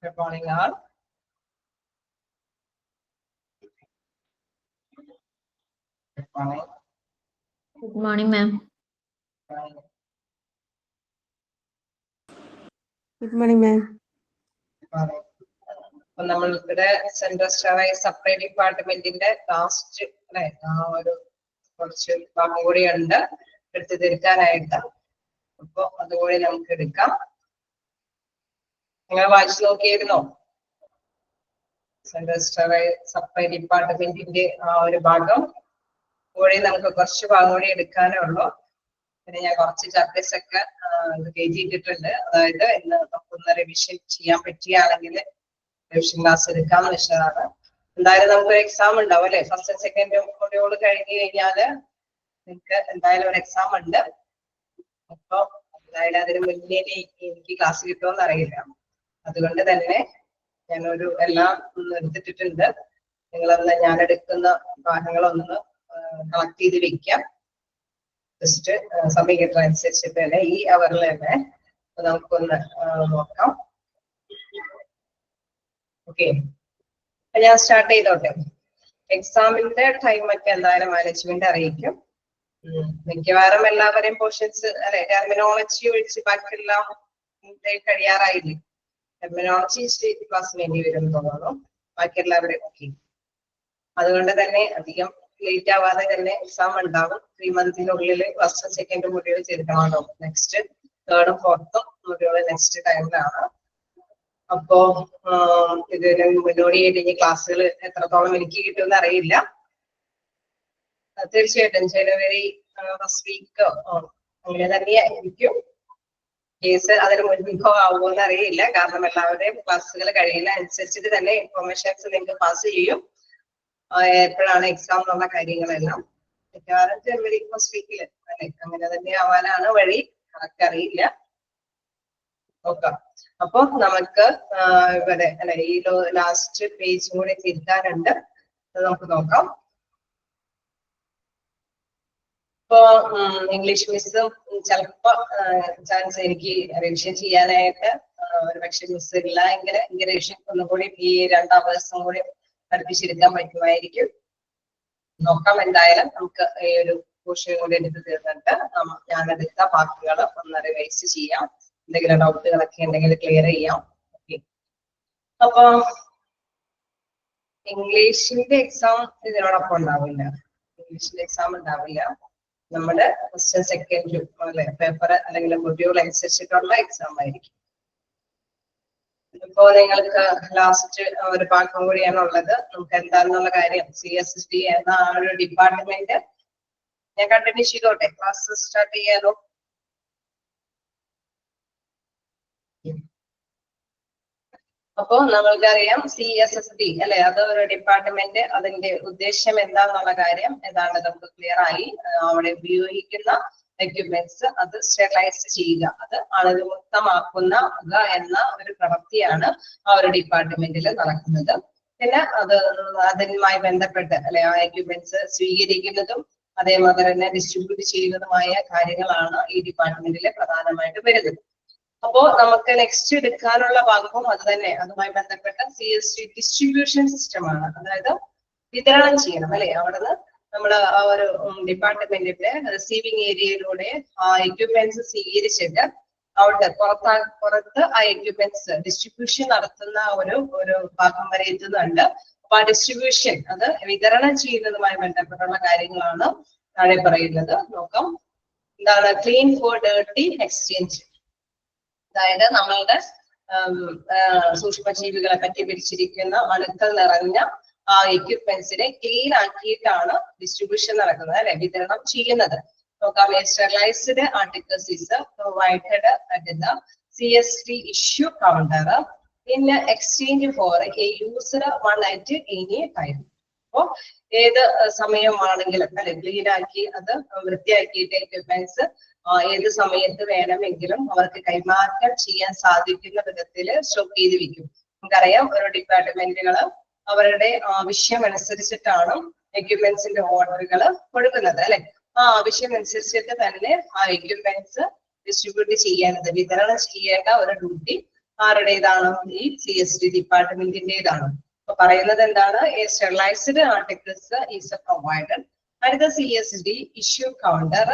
Good morning, all. Good morning. Good morning, ma'am. Good morning, ma'am. അപ്പൊ നമ്മൾക്കിടെ central സ്റ്റാറായി supply ഡിപ്പാർട്ട്മെന്റിന്റെ last അല്ലെ ഒരു കുറച്ച് ഭാഗം കൂടിയുണ്ട് എടുത്തു തീർക്കാനായിട്ട്. അപ്പൊ അതുകൂടി നമുക്ക് എടുക്കാം. നിങ്ങൾ വായിച്ചു നോക്കിയിരുന്നോ? സെൻട്രൽ സ്റ്റാറായി സപ്ലൈ ഡിപ്പാർട്ട്മെന്റിന്റെ ഒരു ഭാഗം കൂടി നമുക്ക് കുറച്ച് ഭാഗം കൂടി എടുക്കാനേ ഉള്ളൂ. പിന്നെ ഞാൻ കുറച്ച് ചാപ്റ്റേഴ്സ് ഒക്കെ കയറ്റിയിട്ടിട്ടുണ്ട്. അതായത് ഇന്ന് നമുക്കൊന്ന് റിവിഷൻ ചെയ്യാൻ പറ്റുകയാണെങ്കിൽ റിവിഷൻ ക്ലാസ് എടുക്കാന്ന് വെച്ചതാണ്. എന്തായാലും നമുക്കൊരു എക്സാം ഉണ്ടാവും അല്ലെ? ഫസ്റ്റ് സെക്കൻഡ് മൊഡ്യൂൾ കഴിഞ്ഞു കഴിഞ്ഞാല് നിങ്ങൾക്ക് എന്തായാലും ഒരു എക്സാം ഉണ്ട്. അപ്പൊ എന്തായാലും അതിന് മുന്നേ എനിക്ക് ക്ലാസ് കിട്ടുമെന്ന് അറിയില്ല. അതുകൊണ്ട് തന്നെ ഞാനൊരു എല്ലാം എടുത്തിട്ടിട്ടുണ്ട്. നിങ്ങളൊന്ന് ഞാൻ എടുക്കുന്ന ഭാഗങ്ങളൊന്ന് കളക്ട് ചെയ്ത് വെക്കാം. ജസ്റ്റ് സമയം കിട്ടുന്നതനുസരിച്ചിട്ട് തന്നെ ഈ അവറിൽ തന്നെ നമുക്കൊന്ന് നോക്കാം. ഓക്കെ, ഞാൻ സ്റ്റാർട്ട് ചെയ്തോട്ടെ. എക്സാമിന്റെ ടൈമൊക്കെ എന്തായാലും മാനേജ്മെന്റ് അറിയിക്കും. മിക്കവാറും എല്ലാവരെയും പോർഷൻസ് അല്ലെ ടെർമിനോളജി ഒഴിച്ച് ബാക്കിയെല്ലാം കഴിയാറായില്ലേ? ടെർമിനോളജി ക്ലാസ് വേണ്ടി വരും തോന്നുന്നു. ബാക്കി എല്ലാവരെയും ഓക്കെ. അതുകൊണ്ട് തന്നെ അധികം ലേറ്റ് ആവാതെ തന്നെ എക്സാം ഉണ്ടാവും. 3 മന്തിനുള്ളിൽ ഫസ്റ്റ് സെക്കൻഡ് മൊഡ്യൂൾ ചെയ്തിട്ടാണോ നെക്സ്റ്റ് തേർഡും ഫോർത്തും മൊഡ്യൂൾ നെക്സ്റ്റ് ടൈമിലാണ്. അപ്പോ ഇതിന് മുന്നോടിയായിട്ട് ഇനി ക്ലാസ്സുകൾ എത്രത്തോളം എനിക്ക് കിട്ടുമെന്ന് അറിയില്ല. തീർച്ചയായിട്ടും ജനുവരി ഫസ്റ്റ് വീക്ക് അങ്ങനെ തന്നെയായിരിക്കും. കേസ് അതിന് മുൻപോ ആവുമോന്ന് അറിയില്ല. കാരണം എല്ലാവരുടെയും ക്ലാസ്സുകൾ കഴിയുന്ന അനുസരിച്ചിട്ട് തന്നെ ഇൻഫോർമേഷൻസ് നിങ്ങൾക്ക് പാസ് ചെയ്യും. എപ്പോഴാണ് എക്സാം എന്നുള്ള കാര്യങ്ങളെല്ലാം മിക്കവാറും ജനുവരി ഫസ്റ്റ് വീക്കില് അല്ലെ അങ്ങനെ തന്നെ ആവാനാണ് വഴി. കറക്റ്റ് അറിയില്ല. നോക്കാം. അപ്പൊ നമുക്ക് ഇവിടെ അല്ലെ ഈ ലാസ്റ്റ് പേജും കൂടി തിരുത്താനുണ്ട്. അത് നമുക്ക് നോക്കാം. ഇപ്പൊ ഇംഗ്ലീഷ് മിസ്സും ചിലപ്പോ ചാൻസ് എനിക്ക് റിവിഷൻ ചെയ്യാനായിട്ട് ഒരു പക്ഷെ മിസ് ഇല്ല എങ്കിൽ റിവിഷൻ ഒന്നുകൂടി ഈ 2 അവേഴ്സും കൂടി പഠിപ്പിച്ചെടുക്കാൻ പറ്റുമായിരിക്കും. നോക്കാം. എന്തായാലും നമുക്ക് ഈ ഒരു പോർഷൻ കൂടി എടുത്ത് തീർന്നിട്ട് ഞാനെടുത്ത വാക്കുകൾ ഒന്ന് റിവൈസ് ചെയ്യാം. എന്തെങ്കിലും ഡൗട്ടുകളൊക്കെ ഉണ്ടെങ്കിൽ ക്ലിയർ ചെയ്യാം. ഓക്കെ, അപ്പൊ ഇംഗ്ലീഷിന്റെ എക്സാം ഇതിനോടൊപ്പം ഉണ്ടാവില്ല. ഇംഗ്ലീഷിന്റെ എക്സാം ഉണ്ടാവില്ല. നമ്മുടെ ഫസ്റ്റ് സെക്കൻഡ് അല്ലെ പേപ്പർ അല്ലെങ്കിൽ മൊഡ്യൂൾ അനുസരിച്ചിട്ടുള്ള എക്സാം ആയിരിക്കും. ഇപ്പോ നിങ്ങൾക്ക് ലാസ്റ്റ് ഒരു ഭാഗം കൂടിയാണ് ഉള്ളത്. നമുക്ക് എന്താണെന്നുള്ള കാര്യം CSSD എന്ന ആ ഒരു ഡിപ്പാർട്ട്മെന്റ് ഞാൻ കണ്ടിന്യൂ ചെയ്തോട്ടെ. ക്ലാസ് സ്റ്റാർട്ട് ചെയ്യാലോ? അപ്പോ നമ്മൾക്കറിയാം CSSD അല്ലെ, അത് ഒരു ഡിപ്പാർട്ട്മെന്റ്. അതിന്റെ ഉദ്ദേശം എന്താന്നുള്ള കാര്യം ഏതാണ്ട് നമുക്ക് ക്ലിയർ ആയി. അവിടെ ഉപയോഗിക്കുന്ന എക്യുപ്മെന്റ്സ് അത് സ്റ്റെറിലൈസ് ചെയ്യുക, അത് അണുവിമുക്തമാക്കുന്ന എന്ന ഒരു പ്രവൃത്തിയാണ് ആ ഒരു ഡിപ്പാർട്ട്മെന്റിൽ നടക്കുന്നത്. പിന്നെ അതുമായി ബന്ധപ്പെട്ട് അല്ലെ ആ എക്യുപ്മെന്റ്സ് സ്വീകരിക്കുന്നതും അതേമാതിരി തന്നെ ഡിസ്ട്രിബ്യൂട്ട് ചെയ്യുന്നതുമായ കാര്യങ്ങളാണ് ഈ ഡിപ്പാർട്ട്മെന്റിൽ പ്രധാനമായിട്ട് വരുന്നത്. അപ്പോ നമുക്ക് നെക്സ്റ്റ് എടുക്കാനുള്ള ഭാഗവും അത് തന്നെ അതുമായി ബന്ധപ്പെട്ട CSD ഡിസ്ട്രിബ്യൂഷൻ സിസ്റ്റം ആണ്. അതായത് വിതരണം ചെയ്യണം അല്ലെ. അവിടുന്ന് നമ്മൾ ആ ഒരു ഡിപ്പാർട്ട്മെന്റിന്റെ റിസീവിംഗ് ഏരിയയിലൂടെ ആ എക്യുപ്മെന്റ്സ് സ്വീകരിച്ചിട്ട് അവിടെ പുറത്ത് ആ എക്യുപ്മെന്റ്സ് ഡിസ്ട്രിബ്യൂഷൻ നടത്തുന്ന ഒരു ഭാഗം വരെ എത്തുന്നുണ്ട്. അപ്പൊ ആ ഡിസ്ട്രിബ്യൂഷൻ അത് വിതരണം ചെയ്യുന്നതുമായി ബന്ധപ്പെട്ടുള്ള കാര്യങ്ങളാണ് താഴെ പറയുന്നത്. നോക്കാം. എന്താണ് ക്ലീൻ ഫോർ ഡേർട്ടി എക്സ്ചേഞ്ച്. അതായത് നമ്മളുടെ സൂക്ഷ്മജീവികളെ പറ്റി പിടിച്ചിരിക്കുന്ന അണുക്കൾ നിറഞ്ഞ ആ എക്യുപ്മെന്റ്സിനെ ക്ലീൻ ആക്കിയിട്ടാണ് ഡിസ്ട്രിബ്യൂഷൻ നടക്കുന്നത് അല്ലെ, വിതരണം ചെയ്യുന്നത്. നോക്കാം. Sterilised articles is provided at the CSD issue counter in exchange four A user one at any time. അപ്പോ ഏത് സമയമാണെങ്കിലും അല്ലെ ക്ലീൻ ആക്കി അത് വൃത്തിയാക്കിയിട്ട് എക്യുപ്മെന്റ്സ് ഏത് സമയത്ത് വേണമെങ്കിലും അവർക്ക് കൈമാറ്റം ചെയ്യാൻ സാധിക്കുന്ന വിധത്തിൽ സ്റ്റോക്ക് ചെയ്ത് വെക്കും. നമുക്കറിയാം ഓരോ ഡിപ്പാർട്ട്മെന്റുകള് അവരുടെ ആവശ്യം അനുസരിച്ചിട്ടാണ് എക്യുപ്മെന്റ്സിന്റെ ഓർഡറുകൾ കൊടുക്കുന്നത് അല്ലെ. ആ ആവശ്യം അനുസരിച്ചിട്ട് തന്നെ ആ എക്യുപ്മെന്റ്സ് ഡിസ്ട്രിബ്യൂട്ട് ചെയ്യാനത് വിതരണം ചെയ്യേണ്ട ഒരു ഡ്യൂട്ടി ആരുടേതാണ്? ഈ CSD ഡിപ്പാർട്ട്മെന്റിന്റേതാണ്. അപ്പൊ പറയുന്നത് എന്താണ്? A sterilized articles is provided and the CSD issue counter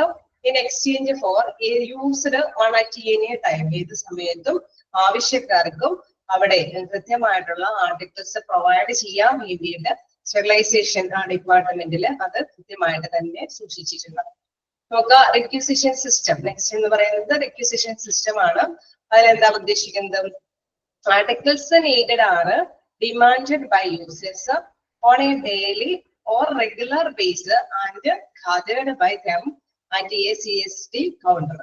in exchange for a used one at any time. ഏത് സമയത്തും ആവശ്യക്കാർക്കും അവിടെ കൃത്യമായിട്ടുള്ള ആർട്ടിക്കിൾസ് പ്രൊവൈഡ് ചെയ്യാൻ വേണ്ടിയിട്ട് സ്റ്റെറിലൈസേഷൻ ഡിപ്പാർട്ട്മെന്റിൽ അത് കൃത്യമായിട്ട് തന്നെ സൂക്ഷിച്ചിട്ടുണ്ട്. നോക്കുക, റിക്വിസിഷൻ സിസ്റ്റം. നെക്സ്റ്റ് എന്ന് പറയുന്നത് റിക്വിസിഷൻ സിസ്റ്റം ആണ്. അതിലെന്താ ഉദ്ദേശിക്കുന്നത്? ആർട്ടിക്കിൾസ് നീഡഡ് ആണ് demanded by users on a daily or regular base and gathered by them at a CSD counter.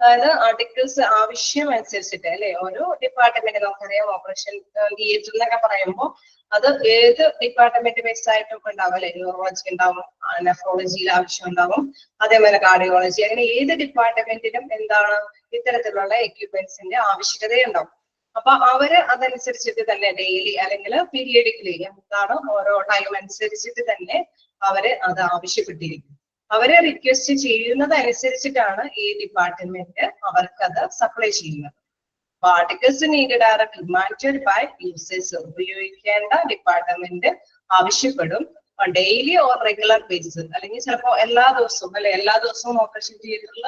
അതായത് ആർട്ടിക്കിൾസ് ആവശ്യം അനുസരിച്ചിട്ട് അല്ലെ, ഓരോ ഡിപ്പാർട്ട്മെന്റ് നമുക്കറിയാം ഓപ്പറേഷൻ തിയേറ്റർ എന്നൊക്കെ പറയുമ്പോൾ അത് ഏത് ഡിപ്പാർട്ട്മെന്റ് ബേസ് ആയിട്ടും ഉണ്ടാവും അല്ലെ. ന്യൂറോളജി ഉണ്ടാവും, നെഫ്രോളജിയിൽ ആവശ്യം ഉണ്ടാവും, അതേപോലെ കാർഡിയോളജി, അങ്ങനെ ഏത് ഡിപ്പാർട്ട്മെന്റിനും എന്താണ് ഇത്തരത്തിലുള്ള എക്യുപ്മെന്റ്സിന്റെ ആവശ്യകതയുണ്ടാവും. അപ്പൊ അവര് അതനുസരിച്ചിട്ട് തന്നെ ഡെയിലി അല്ലെങ്കിൽ പീരിയഡിക്കലി എന്താണ് ഓരോ ടൈം അനുസരിച്ചിട്ട് തന്നെ അവര് അത് ആവശ്യപ്പെട്ടിരിക്കും. അവരെ റിക്വസ്റ്റ് ചെയ്യുന്നത് അനുസരിച്ചിട്ടാണ് ഈ ഡിപ്പാർട്ട്മെന്റ് അവർക്ക് അത് സപ്ലൈ ചെയ്യുന്നത്. Articles needed are demanded by users. ഉപയോഗിക്കേണ്ട ഡിപ്പാർട്ട്മെന്റ് ആവശ്യപ്പെടും ഡെയിലി ഓർ റെഗുലർ ബേസിസ്, അല്ലെങ്കിൽ ചിലപ്പോ എല്ലാ ദിവസവും അല്ലെ, എല്ലാ ദിവസവും ഓപ്പറേഷൻ തിയേറ്ററിൽ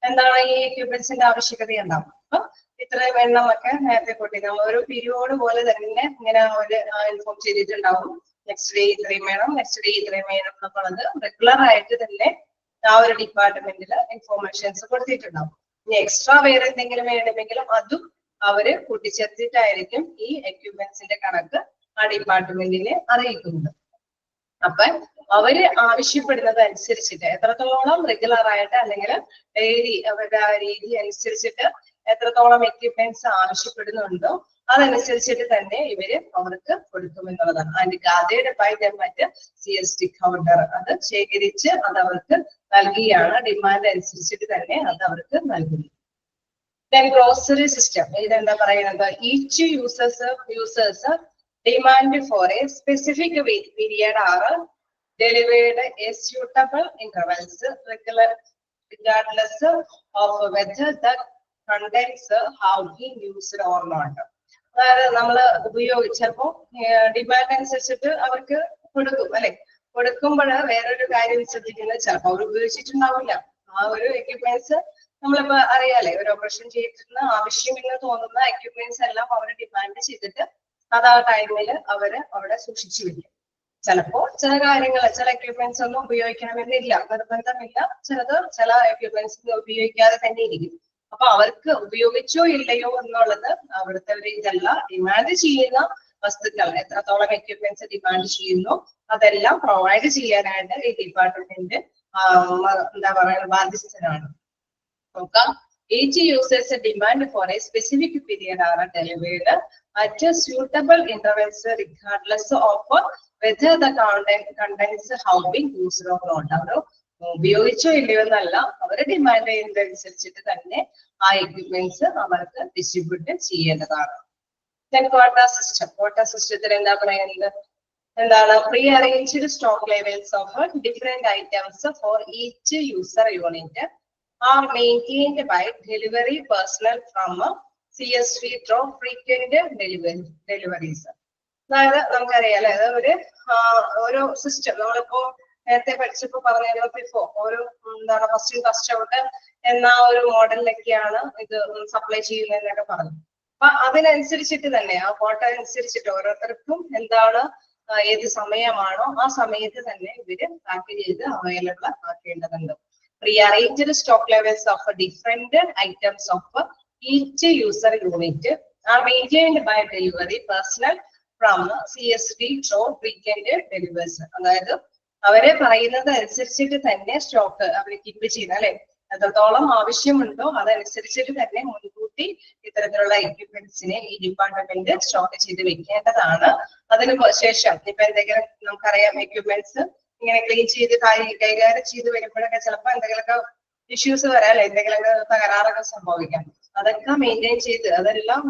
എന്താണ് ഈ എക്യുപ്മെന്റ്സിന്റെ ആവശ്യകത ഉണ്ടാവും. അപ്പൊ ഇത്രയും എണ്ണമൊക്കെ നേരത്തെ കൊട്ടിരിക്കാം. ഒരു പീരിയോഡ് പോലെ തന്നെ ഇങ്ങനെ അവര് ഇൻഫോം ചെയ്തിട്ടുണ്ടാവും. നെക്സ്റ്റ് ഡേ ഇത്രയും വേണം, നെക്സ്റ്റ് ഡേ ഇത്രയും വേണം എന്നുള്ളത് റെഗുലർ ആയിട്ട് തന്നെ ആ ഒരു ഡിപ്പാർട്ട്മെന്റിൽ ഇൻഫോർമേഷൻസ് കൊടുത്തിട്ടുണ്ടാവും. ഇനി എക്സ്ട്രാ വേറെ എന്തെങ്കിലും വേണമെങ്കിലും അതും അവര് കൂട്ടിച്ചേർത്തിട്ടായിരിക്കും ഈ എക്യുപ്മെന്റ്സിന്റെ കണക്ക് ആ ഡിപ്പാർട്ട്മെന്റിനെ അറിയിക്കുന്നത്. അപ്പൊ അവര് ആവശ്യപ്പെടുന്നത് അനുസരിച്ചിട്ട് എത്രത്തോളം റെഗുലർ ആയിട്ട് അല്ലെങ്കിൽ ഡെയിലി അവരുടെ ആ രീതി അനുസരിച്ചിട്ട് എത്രത്തോളം എക്യുപ്മെന്റ്സ് ആവശ്യപ്പെടുന്നുണ്ടോ അതനുസരിച്ചിട്ട് തന്നെ ഇവര് അവർക്ക് കൊടുക്കുമെന്നുള്ളതാണ്. And gathered by them at CSD counter. അത് ശേഖരിച്ച് അത് അവർക്ക് നൽകിയാണ്, ഡിമാൻഡ് അനുസരിച്ചിട്ട് തന്നെ അത് അവർക്ക് നൽകുന്നു. Then grocery system. ഇതെന്താ പറയുന്നത്? Each users demand for a specific period are delivered a suitable intervals regardless of whether the contents have been used or not. അതായത് നമ്മൾ ഉപയോഗിച്ചപ്പോ ഡിമാൻഡ് അനുസരിച്ചിട്ട് അവർക്ക് കൊടുക്കും അല്ലെ. കൊടുക്കുമ്പോൾ വേറൊരു കാര്യം ശ്രദ്ധിക്കുന്നത്, ചിലപ്പോൾ അവർ ഉപയോഗിച്ചിട്ടുണ്ടാവില്ല ആ ഒരു എക്യുപ്മെന്റ്സ്. നമ്മളിപ്പോ അറിയാലേ, ഒരു ഓപ്പറേഷൻ തിയേറ്ററിന് ആവശ്യമെന്ന് തോന്നുന്ന എക്യുപ്മെന്റ്സ് എല്ലാം അവർ ഡിമാൻഡ് ചെയ്തിട്ട് അത് ആ ടൈമിൽ അവര് അവിടെ സൂക്ഷിച്ചു വെക്കും. ചിലപ്പോ ചില കാര്യങ്ങൾ, ചില എക്യുപ്മെന്റ്സ് ഒന്നും ഉപയോഗിക്കണമെന്നില്ല, നിർബന്ധമില്ല. ചില എക്യുപ്മെന്റ്സ് ഉപയോഗിക്കാതെ തന്നെ ഇരിക്കും. അപ്പൊ അവർക്ക് ഉപയോഗിച്ചോ ഇല്ലയോ എന്നുള്ളത് അവിടുത്തെ ഒരു ഇതല്ല. ഡിമാൻഡ് ചെയ്യുന്ന വസ്തുക്കൾ, എത്രത്തോളം എക്യുപ്മെന്റ്സ് ഡിമാൻഡ് ചെയ്യുന്നു അതെല്ലാം പ്രൊവൈഡ് ചെയ്യാനായിട്ട് ഈ ഡിപ്പാർട്ട്മെന്റ് എന്താ പറയുക ബാധ്യസ്ഥനാണ്. നോക്കാം, each users demand for a specific period are delivered at suitable intervals regardless of whether the contents have been used or not. അവർ ഉപയോഗിച്ചോ ഇല്ലയോ എന്നല്ല, അവരെ ഡിമാൻഡ് ചെയ്യുന്നതനുസരിച്ചിട്ട് തന്നെ ആ എക്യുപ്മെന്റ്സ് അവർക്ക് ഡിസ്ട്രിബ്യൂട്ട് ചെയ്യേണ്ടതാണ്. Quota system. ക്വാട്ട സിസ്റ്റത്തിൽ എന്താ പറയുന്നത്? എന്താണ്? Pre arranged stock levels of different items four each user unit are maintained by delivery personnel from CSD through frequent deliveries. അതായത് നമുക്കറിയാലോ, അത് ഒരു സിസ്റ്റം നമ്മളിപ്പോ നേരത്തെ പഠിച്ചപ്പോ പറഞ്ഞല്ലോ, ബിഫോർ ഒരു എന്താണ് ഫസ്റ്റ് ഔട്ട് എന്ന ഒരു മോഡലിലൊക്കെയാണ് ഇത് സപ്ലൈ ചെയ്യുന്നതെന്നൊക്കെ പറഞ്ഞു. അപ്പൊ അതിനനുസരിച്ചിട്ട് തന്നെ ആ കോട്ട അനുസരിച്ചിട്ട് ഓരോരുത്തർക്കും എന്താണ് ഏത് സമയമാണോ ആ സമയത്ത് തന്നെ ഇവര് പാക്ക് ചെയ്ത് available ആക്കേണ്ടതുണ്ട്. Pre-arranged stock levels of different items of each user unit are maintained by delivery personnel from CSD through frequent deliveries. അതായത് അവരെ പറയുന്നത് അനുസരിച്ചിട്ട് തന്നെ സ്റ്റോക്ക് അവർ കീപ്പ് ചെയ്യുന്നത് അല്ലെ. എത്രത്തോളം ആവശ്യമുണ്ടോ അതനുസരിച്ചിട്ട് തന്നെ മുൻകൂട്ടി ഇത്തരത്തിലുള്ള എക്യുപ്മെന്റ്സിനെ ഈ ഡിപ്പാർട്ട്മെന്റ് സ്റ്റോക്ക് ചെയ്ത് വെക്കേണ്ടതാണ്. അതിന് ശേഷം ഇപ്പൊ എന്തെങ്കിലും നമുക്കറിയാം എക്യുപ്മെന്റ്സ് ഇങ്ങനെ ക്ലീൻ ചെയ്ത് കൈകാര്യം ചെയ്ത് വരുമ്പോഴൊക്കെ ചിലപ്പോൾ എന്തെങ്കിലുമൊക്കെ ഇഷ്യൂസ് വരാല്ലേ, എന്തെങ്കിലുമൊക്കെ തകരാറൊക്കെ സംഭവിക്കാം. അതൊക്കെ മെയിൻറ്റെയിൻ ചെയ്ത് അതെല്ലാം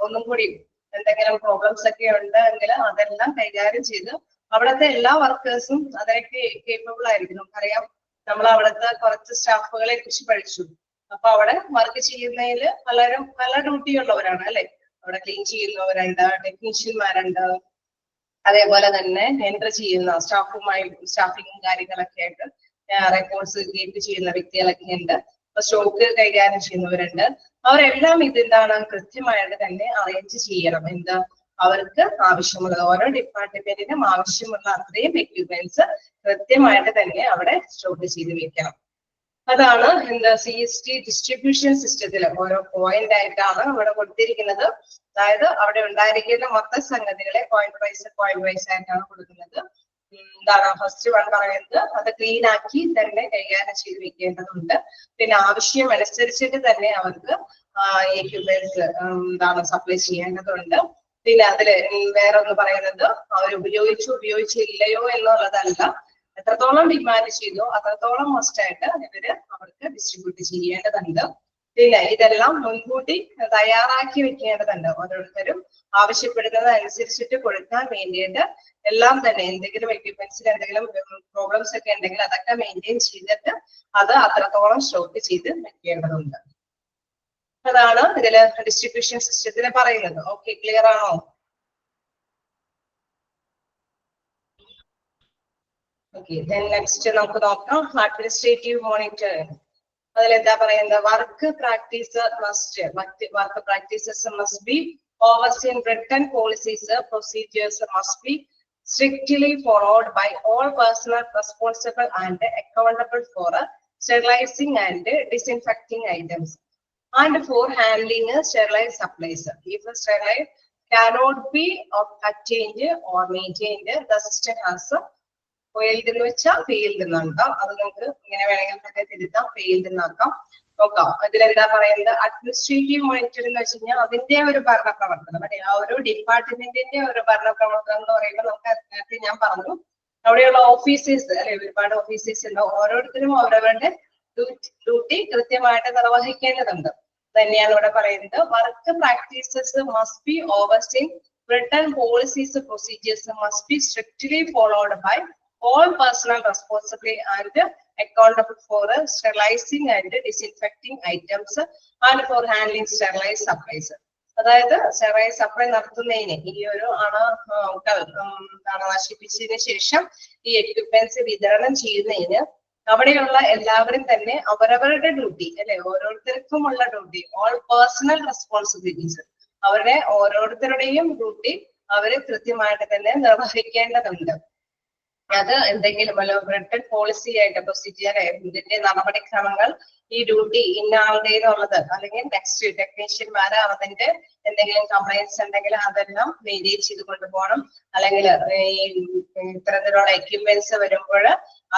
ഒന്നും കൂടി എന്തെങ്കിലും പ്രോബ്ലംസ് ഒക്കെ ഉണ്ടെങ്കിൽ അതെല്ലാം കൈകാര്യം ചെയ്ത് അവിടുത്തെ എല്ലാ വർക്കേഴ്സും അതിനൊക്കെ കേപ്പബിൾ ആയിരിക്കും. നമുക്കറിയാം, നമ്മൾ അവിടുത്തെ കുറച്ച് സ്റ്റാഫുകളെ കുറിച്ച് പഠിച്ചു. അപ്പൊ അവിടെ വർക്ക് ചെയ്യുന്നതിൽ പലരും പല ഡ്യൂട്ടി ഉള്ളവരാണ് അല്ലെ. അവിടെ ക്ലീൻ ചെയ്യുന്നവരുണ്ട്, ടെക്നീഷ്യന്മാരുണ്ട്, അതേപോലെ തന്നെ എൻട്രി ചെയ്യുന്ന സ്റ്റാഫിങ്ങും കാര്യങ്ങളൊക്കെ ആയിട്ട് റെക്കോർഡ്സ് കീപ്പ് ചെയ്യുന്ന വ്യക്തികളൊക്കെ ഉണ്ട്. സ്റ്റോക്ക് കൈകാര്യം ചെയ്യുന്നവരുണ്ട്. അവരെല്ലാം ഇതെന്താണ് കൃത്യമായിട്ട് തന്നെ അറേഞ്ച് ചെയ്യണം. എന്താ അവർക്ക് ആവശ്യമുള്ളത്, ഓരോ ഡിപ്പാർട്ട്മെന്റിനും ആവശ്യമുള്ള അത്രയും എക്യുപ്മെന്റ്സ് കൃത്യമായിട്ട് തന്നെ അവിടെ സ്റ്റോക്ക് ചെയ്ത് വെക്കണം. അതാണ് എന്താ CST ഡിസ്ട്രിബ്യൂഷൻ സിസ്റ്റത്തിൽ ഓരോ പോയിന്റ് ആയിട്ടാണ് ഇവിടെ കൊടുത്തിരിക്കുന്നത്. അതായത് അവിടെ ഉണ്ടായിരിക്കുന്ന മൊത്തം സംഗതികളെ പോയിന്റ് വൈസ് ആയിട്ടാണ് കൊടുക്കുന്നത്. എന്താണ് ഫസ്റ്റ് വൺ പറയുന്നത്, അത് ക്ലീൻ ആക്കി തന്നെ കൈകാര്യം ചെയ്ത് വെക്കേണ്ടതുണ്ട്. പിന്നെ ആവശ്യം അനുസരിച്ചിട്ട് തന്നെ അവർക്ക് എക്യുപ്മെന്റ്സ് എന്താണ് സപ്ലൈ ചെയ്യേണ്ടതുണ്ട്. പിന്നെ അതില് വേറെ ഒന്ന് പറയുന്നത്, അവർ ഉപയോഗിച്ചില്ലയോ എന്നുള്ളതല്ല, എത്രത്തോളം ഡിമാൻഡ് ചെയ്തോ അത്രത്തോളം മസ്റ്റായിട്ട് അവർക്ക് ഡിസ്ട്രിബ്യൂട്ട് ചെയ്യേണ്ടതുണ്ട്. പിന്നെ ഇതെല്ലാം മുൻകൂട്ടി തയ്യാറാക്കി വെക്കേണ്ടതുണ്ട്. ഓരോരുത്തരും ആവശ്യപ്പെടുന്നത് അനുസരിച്ചിട്ട് കൊടുക്കാൻ വേണ്ടിയിട്ട് എല്ലാം തന്നെ എന്തെങ്കിലും എക്യുപ്മെന്റ്സിൽ എന്തെങ്കിലും പ്രോബ്ലംസ് ഒക്കെ ഉണ്ടെങ്കിൽ അതൊക്കെ മെയിൻറ്റെയിൻ ചെയ്തിട്ട് അത് അത്രത്തോളം സ്റ്റോക്ക് ചെയ്ത് വെക്കേണ്ടതുണ്ട്. അതാണ് ഇതില് ഡിസ്ട്രിബ്യൂഷൻ സിസ്റ്റത്തിൽ പറയുന്നത്. ഓക്കെ, ക്ലിയർ ആണോ? ഓക്കെ, നെക്സ്റ്റ് നമുക്ക് നോക്കാം അഡ്മിനിസ്ട്രേറ്റീവ് മോണിറ്ററിംഗ്. അതിലെന്താ പറയുന്നത്, work practices must be overseen. Written policies, procedures must be strictly followed by all personnel responsible and accountable for sterilizing and disinfecting items and for handling sterilized supplies. If sterile cannot be obtained or maintained, the system has failed എന്ന് വെച്ചാൽ failed എന്നാക്കാം. അത് നമുക്ക് ഇങ്ങനെ വേണമെങ്കിൽ തിരുത്താം, failed എന്നാക്കാം. നോക്കാം ഇതിലെന്താ പറയുന്നത്, administrative monitoring എന്ന് വെച്ച് കഴിഞ്ഞാൽ അതിന്റെ ഒരു ഭരണപ്രവർത്തനം, അല്ലെ ആ ഒരു ഡിപ്പാർട്ട്മെന്റിന്റെ ഒരു ഭരണപ്രവർത്തനം എന്ന് പറയുമ്പോൾ നമുക്ക് നേരത്തെ ഞാൻ പറഞ്ഞു, അവിടെയുള്ള ഓഫീസേഴ്സ് അല്ലെ, ഒരുപാട് ഓഫീസേഴ്സ് ഉണ്ട്, ഓരോരുത്തരും അവരവരുടെ ഡ്യൂട്ടി കൃത്യമായിട്ട് നിർവഹിക്കേണ്ടതുണ്ട്. തന്നെയാണ് ഇവിടെ പറയുന്നത്. Work practices must be overseen. Written policies and procedures must be strictly followed by all personnel responsible and accountable for sterilizing and disinfecting items and for handling sterilized supplies. അതായത് സ്റ്റെറൈസ് supply നടത്തുന്നതിന് ഈ ഒരു നശിപ്പിച്ചതിന് ശേഷം ഈ എക്യുപ്മെന്റ്സ് വിതരണം ചെയ്യുന്നതിന് അവിടെയുള്ള എല്ലാവരും തന്നെ അവരവരുടെ ഡ്യൂട്ടി അല്ലെ, ഓരോരുത്തർക്കുമുള്ള ഡ്യൂട്ടി, ഓൾ പേഴ്സണൽ റെസ്പോൺസിബിലിറ്റീസ്, അവരുടെ ഓരോരുത്തരുടെയും ഡ്യൂട്ടി അവര് കൃത്യമായിട്ട് തന്നെ നിർവഹിക്കേണ്ടതുണ്ട്. അത് എന്തെങ്കിലും റിട്ടൺ പോളിസി ആയിട്ട് പ്രൊസീജിയർ ഇതിന്റെ നടപടിക്രമങ്ങൾ, ഈ ഡ്യൂട്ടി ഇന്ന ആളുടേതുള്ളത്, അല്ലെങ്കിൽ നെക്സ്റ്റ് ടെക്നീഷ്യന്മാര് അതിന്റെ എന്തെങ്കിലും കംപ്ലൈൻസ് ഉണ്ടെങ്കിൽ അതെല്ലാം മെയിൻറ്റെയിൻ ചെയ്ത് കൊണ്ടുപോകണം. അല്ലെങ്കിൽ ഈ ഇത്തരത്തിലുള്ള എക്യുപ്മെന്റ്സ് വരുമ്പോൾ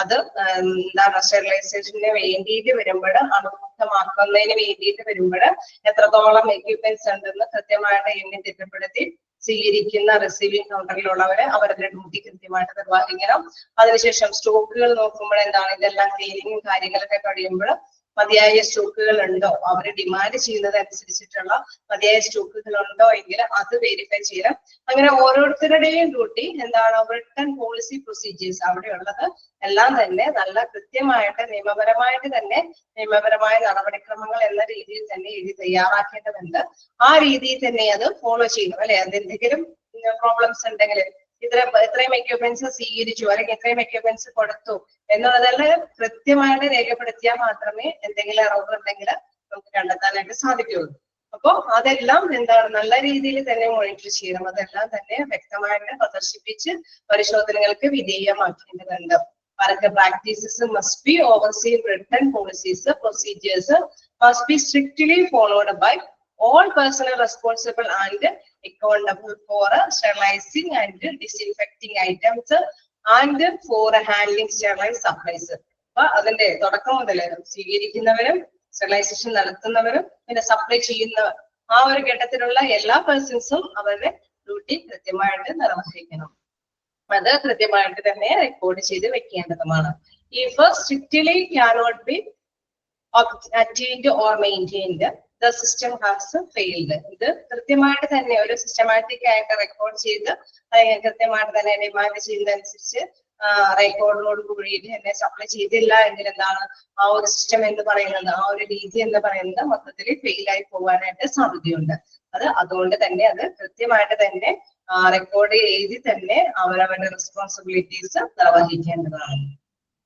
അത് എന്താണ് സ്റ്റെറിലൈസേഷന് വേണ്ടിയിട്ട് വരുമ്പോൾ, അണുമുക്തമാക്കുന്നതിന് വേണ്ടിയിട്ട് വരുമ്പോൾ എത്രത്തോളം എക്യുപ്മെന്റ്സ് ഉണ്ടെന്ന് കൃത്യമായിട്ട് എണ്ണി തിട്ടപ്പെടുത്തി സ്വീകരിക്കുന്ന റിസീവിംഗ് കൗണ്ടറിലുള്ളവര് അവരുടെ ഡ്യൂട്ടി കൃത്യമായിട്ട് നിർവഹിക്കണം. അതിനുശേഷം സ്റ്റോക്കുകൾ നോക്കുമ്പോൾ എന്താണ്, ഇതെല്ലാം ക്ലീനിങ്ങും കാര്യങ്ങളൊക്കെ കഴിയുമ്പോൾ മതിയായ സ്റ്റോക്കുകൾ ഉണ്ടോ, അവര് ഡിമാൻഡ് ചെയ്യുന്നത് അനുസരിച്ചിട്ടുള്ള മതിയായ സ്റ്റോക്കുകൾ ഉണ്ടോ എങ്കിൽ അത് വെരിഫൈ ചെയ്യണം. അങ്ങനെ ഓരോരുത്തരുടെയും ഡ്യൂട്ടി എന്താണ്, റിട്ടൺ പോളിസി പ്രൊസീജിയേഴ്സ് അവിടെയുള്ളത് എല്ലാം തന്നെ നല്ല കൃത്യമായിട്ട് നിയമപരമായ നടപടിക്രമങ്ങൾ എന്ന രീതിയിൽ തന്നെ എഴുതി തയ്യാറാക്കേണ്ടതുണ്ട്. ആ രീതിയിൽ തന്നെ അത് ഫോളോ ചെയ്യണം അല്ലെ. അതെന്തെങ്കിലും പ്രോബ്ലംസ് ഉണ്ടെങ്കിൽ ഇത്രയും എക്യുപ്മെന്റ്സ് സ്വീകരിച്ചു അല്ലെങ്കിൽ ഇത്രയും എക്യുപ്മെന്റ്സ് കൊടുത്തു എന്നുള്ളതെല്ലാം കൃത്യമായിട്ട് രേഖപ്പെടുത്തിയാൽ മാത്രമേ എന്തെങ്കിലും എറർ ഉണ്ടെങ്കിൽ നമുക്ക് കണ്ടെത്താനായിട്ട് സാധിക്കുകയുള്ളൂ. അപ്പൊ അതെല്ലാം എന്താണ് നല്ല രീതിയിൽ തന്നെ മോണിറ്റർ ചെയ്യണം. അതെല്ലാം തന്നെ വ്യക്തമായിട്ട് പ്രദർശിപ്പിച്ച് പരിശോധനകൾക്ക് വിധേയമാക്കേണ്ടതുണ്ട്. Work practices must be overseen. Written policies, procedures must be strictly followed by all personnel responsible and accountable for sterilizing and disinfecting items and for handling sterilized supplies. അപ്പൊ അതിന്റെ തുടക്കം മുതൽ സ്വീകരിക്കുന്നവരും സ്റ്റെറിലൈസേഷൻ നടത്തുന്നവരും പിന്നെ സപ്ലൈ ചെയ്യുന്നവർ, ആ ഒരു ഘട്ടത്തിലുള്ള എല്ലാ പേഴ്സൺസും അവരുടെ ഡ്യൂട്ടി കൃത്യമായിട്ട് നിർവഹിക്കണം. അത് കൃത്യമായിട്ട് തന്നെ റെക്കോർഡ് ചെയ്ത് വെക്കേണ്ടതുമാണ്. If strictly cannot be attained or maintained, the system has failed. ഇത് കൃത്യമായിട്ട് തന്നെ ഒരു സിസ്റ്റമാറ്റിക് ആയിട്ട് റെക്കോർഡ് ചെയ്ത് കൃത്യമായിട്ട് തന്നെ ഡിമാൻഡ് ചെയ്യുന്നതനുസരിച്ച് റെക്കോർഡിനോട് കൂടിയിട്ട് എന്നെ സപ്ലൈ ചെയ്തില്ല എങ്കിൽ എന്താണ്, ആ ഒരു സിസ്റ്റം എന്ന് പറയുന്നത്, ആ ഒരു രീതി എന്ന് പറയുന്നത് മൊത്തത്തിൽ ഫെയിൽ ആയി പോകാനായിട്ട് സാധ്യതയുണ്ട്. അതുകൊണ്ട് തന്നെ അത് കൃത്യമായിട്ട് തന്നെ റെക്കോർഡ് എഴുതി തന്നെ അവരവരുടെ റെസ്പോൺസിബിലിറ്റീസ് നിർവഹിക്കേണ്ടതാണ്.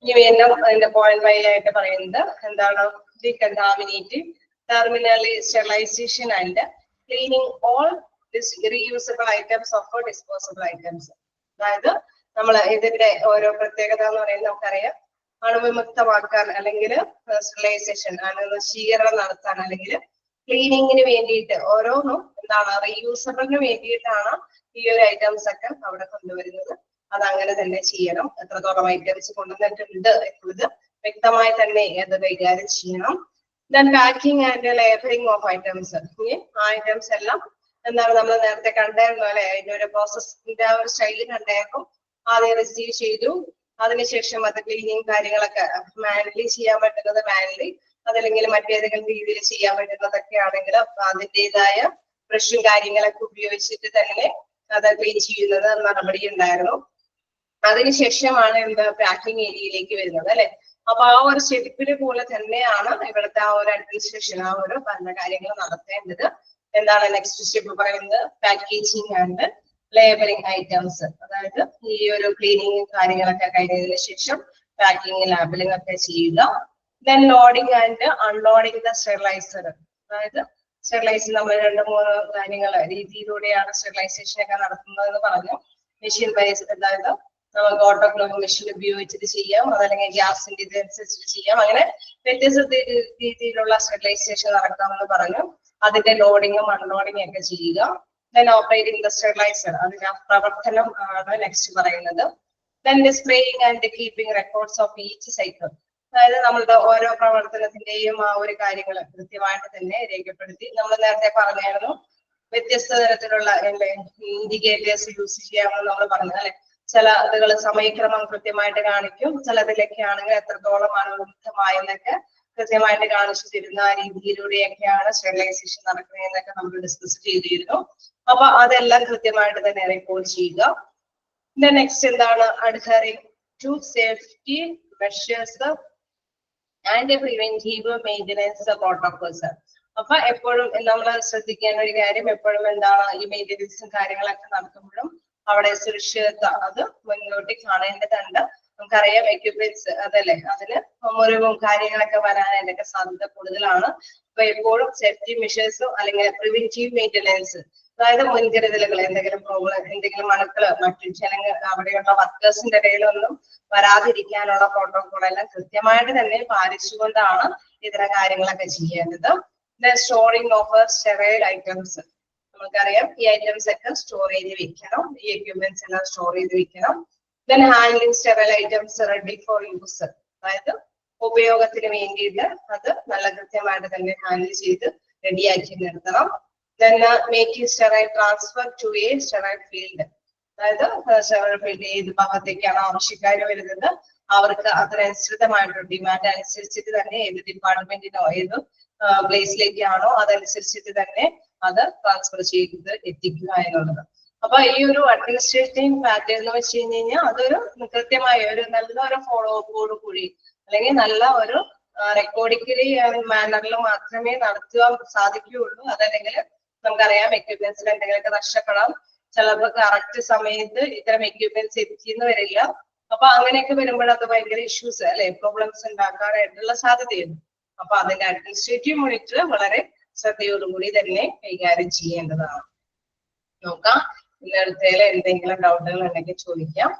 ഇനി വീണ്ടും അതിന്റെ പോയിന്റ് വൈ ആയിട്ട് പറയുന്നത് എന്താണ്? Decontaminating, terminally sterilization and cleaning all reusable items of disposable items. അതായത് നമ്മൾ ഇതിന്റെ ഓരോ പ്രത്യേകത എന്ന് പറയുന്നത് നമുക്കറിയാം, അണുവിമുക്തമാക്കാൻ അല്ലെങ്കിൽ സ്റ്റെറിലൈസേഷൻ ശീകരണം നടത്താൻ അല്ലെങ്കിൽ ക്ലീനിങ്ങിന് വേണ്ടിയിട്ട് ഓരോന്നും എന്താണ് റീയൂസബിളിന് വേണ്ടിയിട്ടാണ് ഈ ഒരു ഐറ്റംസ് ഒക്കെ അവിടെ കൊണ്ടുവരുന്നത്. അതങ്ങനെ തന്നെ ചെയ്യണം. എത്രത്തോളം ഐറ്റംസ് കൊണ്ടുവന്നിട്ടുണ്ട് എന്നുള്ളത് വ്യക്തമായി തന്നെ അത് കൈകാര്യം ചെയ്യണം. Then packing and labelling of items. ഇനി ആ ഐറ്റംസ് എല്ലാം എന്താണ് നമ്മൾ നേരത്തെ കണ്ടായിരുന്നു അല്ലെ, അതിന്റെ ഒരു പ്രോസസ്സിന്റെ ആ ഒരു സ്റ്റൈല് കണ്ടായിരുന്നു. ആദ്യം റിസീവ് ചെയ്തു, അതിനുശേഷം അത് ക്ലീനിങ് കാര്യങ്ങളൊക്കെ മാനുവലി ചെയ്യാൻ പറ്റുന്നത് മാനുവലി, അതല്ലെങ്കിൽ മറ്റേതെങ്കിലും രീതിയിൽ ചെയ്യാൻ പറ്റുന്നതൊക്കെ ആണെങ്കിൽ അതിൻ്റെതായ ബ്രഷും കാര്യങ്ങളൊക്കെ ഉപയോഗിച്ചിട്ട് തന്നെ അത് ക്ലീൻ ചെയ്യുന്നത് നടപടി ഉണ്ടായിരുന്നു. അതിനുശേഷമാണ് എന്താ പാക്കിംഗ് ഏരിയയിലേക്ക് വരുന്നത് അല്ലെ. അപ്പൊ ആ ഒരു സ്റ്റെപ്പിന് പോലെ തന്നെയാണ് ഇവിടുത്തെ ആ ഒരു അഡ്മിനിസ്ട്രേഷൻ ആ ഒരു ഭരണ കാര്യങ്ങൾ നടത്തേണ്ടത്. എന്താണ് നെക്സ്റ്റ് സ്റ്റെപ്പ് പറയുന്നത്? Packaging and labelling items. അതായത് ഈ ഒരു ക്ലീനിങ് കാര്യങ്ങളൊക്കെ കഴിഞ്ഞതിന് ശേഷം പാക്കിംഗ് ലേബലിംഗ് ഒക്കെ ചെയ്യുക. Then loading and unloading the steriliser. അതായത് സ്റ്റെറിലൈസ് നമ്മൾ 2-3 കാര്യങ്ങൾ രീതിയിലൂടെയാണ് സ്റ്റെറിലൈസേഷൻ ഒക്കെ നടത്തുന്നത് എന്ന് പറഞ്ഞു. മെഷീൻ ബൈസ്, അതായത് നമുക്ക് ഓട്ടോക്ലേവ് മെഷീൻ ഉപയോഗിച്ചിട്ട് ചെയ്യാം, അതല്ലെങ്കിൽ ഗ്യാസിന്റെ ഇതനുസരിച്ചിട്ട് ചെയ്യാം. അങ്ങനെ വ്യത്യസ്ത രീതിയിലുള്ള സ്റ്റെറിലൈസേഷൻ നടക്കാമെന്ന് പറഞ്ഞു. അതിന്റെ ലോഡിങ്ങും അൺലോഡിങ്ങും ഒക്കെ ചെയ്യുക. ദെൻ ഓപ്പറേറ്റിംഗ് ദ സ്റ്റെറിലൈസർ, അതിന്റെ പ്രവർത്തനം ആണ് നെക്സ്റ്റ് പറയുന്നത്. Then displaying and keeping records of each cycle. അതായത് നമ്മളുടെ ഓരോ പ്രവർത്തനത്തിന്റെയും ആ ഒരു കാര്യങ്ങൾ കൃത്യമായിട്ട് തന്നെ രേഖപ്പെടുത്തി. നമ്മൾ നേരത്തെ പറഞ്ഞായിരുന്നു വ്യത്യസ്ത തരത്തിലുള്ള ഇൻഡിക്കേറ്റേഴ്സ് യൂസ് ചെയ്യാമെന്ന് നമ്മൾ പറഞ്ഞു അല്ലെ. ചില അതുകൾ സമയക്രമം കൃത്യമായിട്ട് കാണിക്കും, ചിലതിലൊക്കെ ആണെങ്കിൽ എത്രത്തോളം അണുവിമുക്തമായെന്നൊക്കെ കൃത്യമായിട്ട് കാണിച്ചു തരുന്ന രീതിയിലൂടെയൊക്കെയാണ് സ്റ്റെറിലൈസേഷൻ നടക്കുന്നതെന്നൊക്കെ നമ്മൾ ഡിസ്കസ് ചെയ്തിരുന്നു. അപ്പൊ അതെല്ലാം കൃത്യമായിട്ട് തന്നെ റെക്കോർഡ് ചെയ്യുക. നെക്സ്റ്റ് എന്താണ്? Adhering to safety measures and preventive maintenance protocols. അപ്പൊ എപ്പോഴും നമ്മൾ ശ്രദ്ധിക്കേണ്ട ഒരു കാര്യം, എപ്പോഴും എന്താണ് ഈ മെയിൻ്റനൻസും കാര്യങ്ങളൊക്കെ നടത്തുമ്പോഴും അവിടെ സുരക്ഷിതത്വം അത് മുന്നോട്ട് കാണേണ്ടതുണ്ട്. നമുക്കറിയാം എക്യുപ്മെന്റ്സ് അതല്ലേ, അതിന് മുറിവും കാര്യങ്ങളൊക്കെ വരാനായിട്ടൊക്കെ സാധ്യത കൂടുതലാണ്. അപ്പൊ എപ്പോഴും സേഫ്റ്റി മെഷേഴ്സും അല്ലെങ്കിൽ പ്രിവെന്റീവ് മെയിൻ്റനൻസ്, അതായത് മുൻകരുതലുകൾ, എന്തെങ്കിലും പ്രോബ്ലം, എന്തെങ്കിലും അണുക്കള് മറ്റു ജനങ്ങൾ അവിടെയുള്ള വർക്കേഴ്സിന്റെ ഇടയിലൊന്നും വരാതിരിക്കാനുള്ള പ്രോട്ടോകോൾ എല്ലാം കൃത്യമായിട്ട് തന്നെ പാലിച്ചുകൊണ്ടാണ് ഇത്തരം കാര്യങ്ങളൊക്കെ ചെയ്യേണ്ടത്. Storing of sterile items. നമുക്കറിയാം ഈ ഐറ്റംസ് ഒക്കെ സ്റ്റോർ ചെയ്ത് വെക്കണം, ഈ എക്യുപ്മെന്റ്സ് എല്ലാം സ്റ്റോർ ചെയ്ത് വെക്കണം. Then handling sterile items ready for use. അതായത് ഉപയോഗത്തിന് വേണ്ടിയിട്ട് അത് നല്ല കൃത്യമായിട്ട് തന്നെ ഹാൻഡിൽ ചെയ്ത് റെഡിയാക്കി നിർത്തണം. Then making sterile transfer to a sterile field. അതായത് സ്റ്റെറൈൽ ഫീൽഡ് ഏത് ഭാഗത്തേക്കാണ് ആവശ്യക്കാർ വരുന്നത് അവർക്ക് അതിനനുസൃതമായിട്ടുള്ള ഡിമാൻഡ് അനുസരിച്ചിട്ട് തന്നെ ഏത് ഡിപ്പാർട്ട്മെന്റിനോ ഏത് പ്ലേസിലേക്കാണോ അതനുസരിച്ചിട്ട് തന്നെ അത് ട്രാൻസ്ഫർ ചെയ്ത് എത്തിക്കുക എന്നുള്ളത്. അപ്പൊ ഈ ഒരു അഡ്മിനിസ്ട്രേറ്റീവ് പാറ്റേൺ എന്ന് വെച്ച് കഴിഞ്ഞാൽ അതൊരു കൃത്യമായ ഒരു നല്ലൊരു ഫോളോ അപ്പോട് കൂടി അല്ലെങ്കിൽ നല്ല ഒരു റെക്കോർഡിക്കലി മാനറിൽ മാത്രമേ നടത്തുവാൻ സാധിക്കുകയുള്ളൂ. അതല്ലെങ്കിൽ നമുക്കറിയാം എക്യുപ്മെന്റ്സിൽ എന്തെങ്കിലുമൊക്കെ നഷ്ടപ്പെടാം, ചിലപ്പോൾ കറക്റ്റ് സമയത്ത് ഇത്തരം എക്യുപ്മെന്റ്സ് എത്തിയെന്ന് വരില്ല. അപ്പൊ അങ്ങനെയൊക്കെ വരുമ്പോൾ അത് ഭയങ്കര ഇഷ്യൂസ് അല്ലെ, പ്രോബ്ലംസ് ഉണ്ടാക്കാനായിട്ടുള്ള സാധ്യതയുണ്ട്. അപ്പൊ അതിന്റെ അഡ്മിനിസ്ട്രേറ്റീവ് യൂണിറ്റ് വളരെ ശ്രദ്ധയോടുകൂടി തന്നെ കൈകാര്യം ചെയ്യേണ്ടതാണ്. നോക്കാം, ഇന്നടുത്തേല് എന്തെങ്കിലും ഡൗട്ടുകൾ ഉണ്ടെങ്കിൽ ചോദിക്കാം.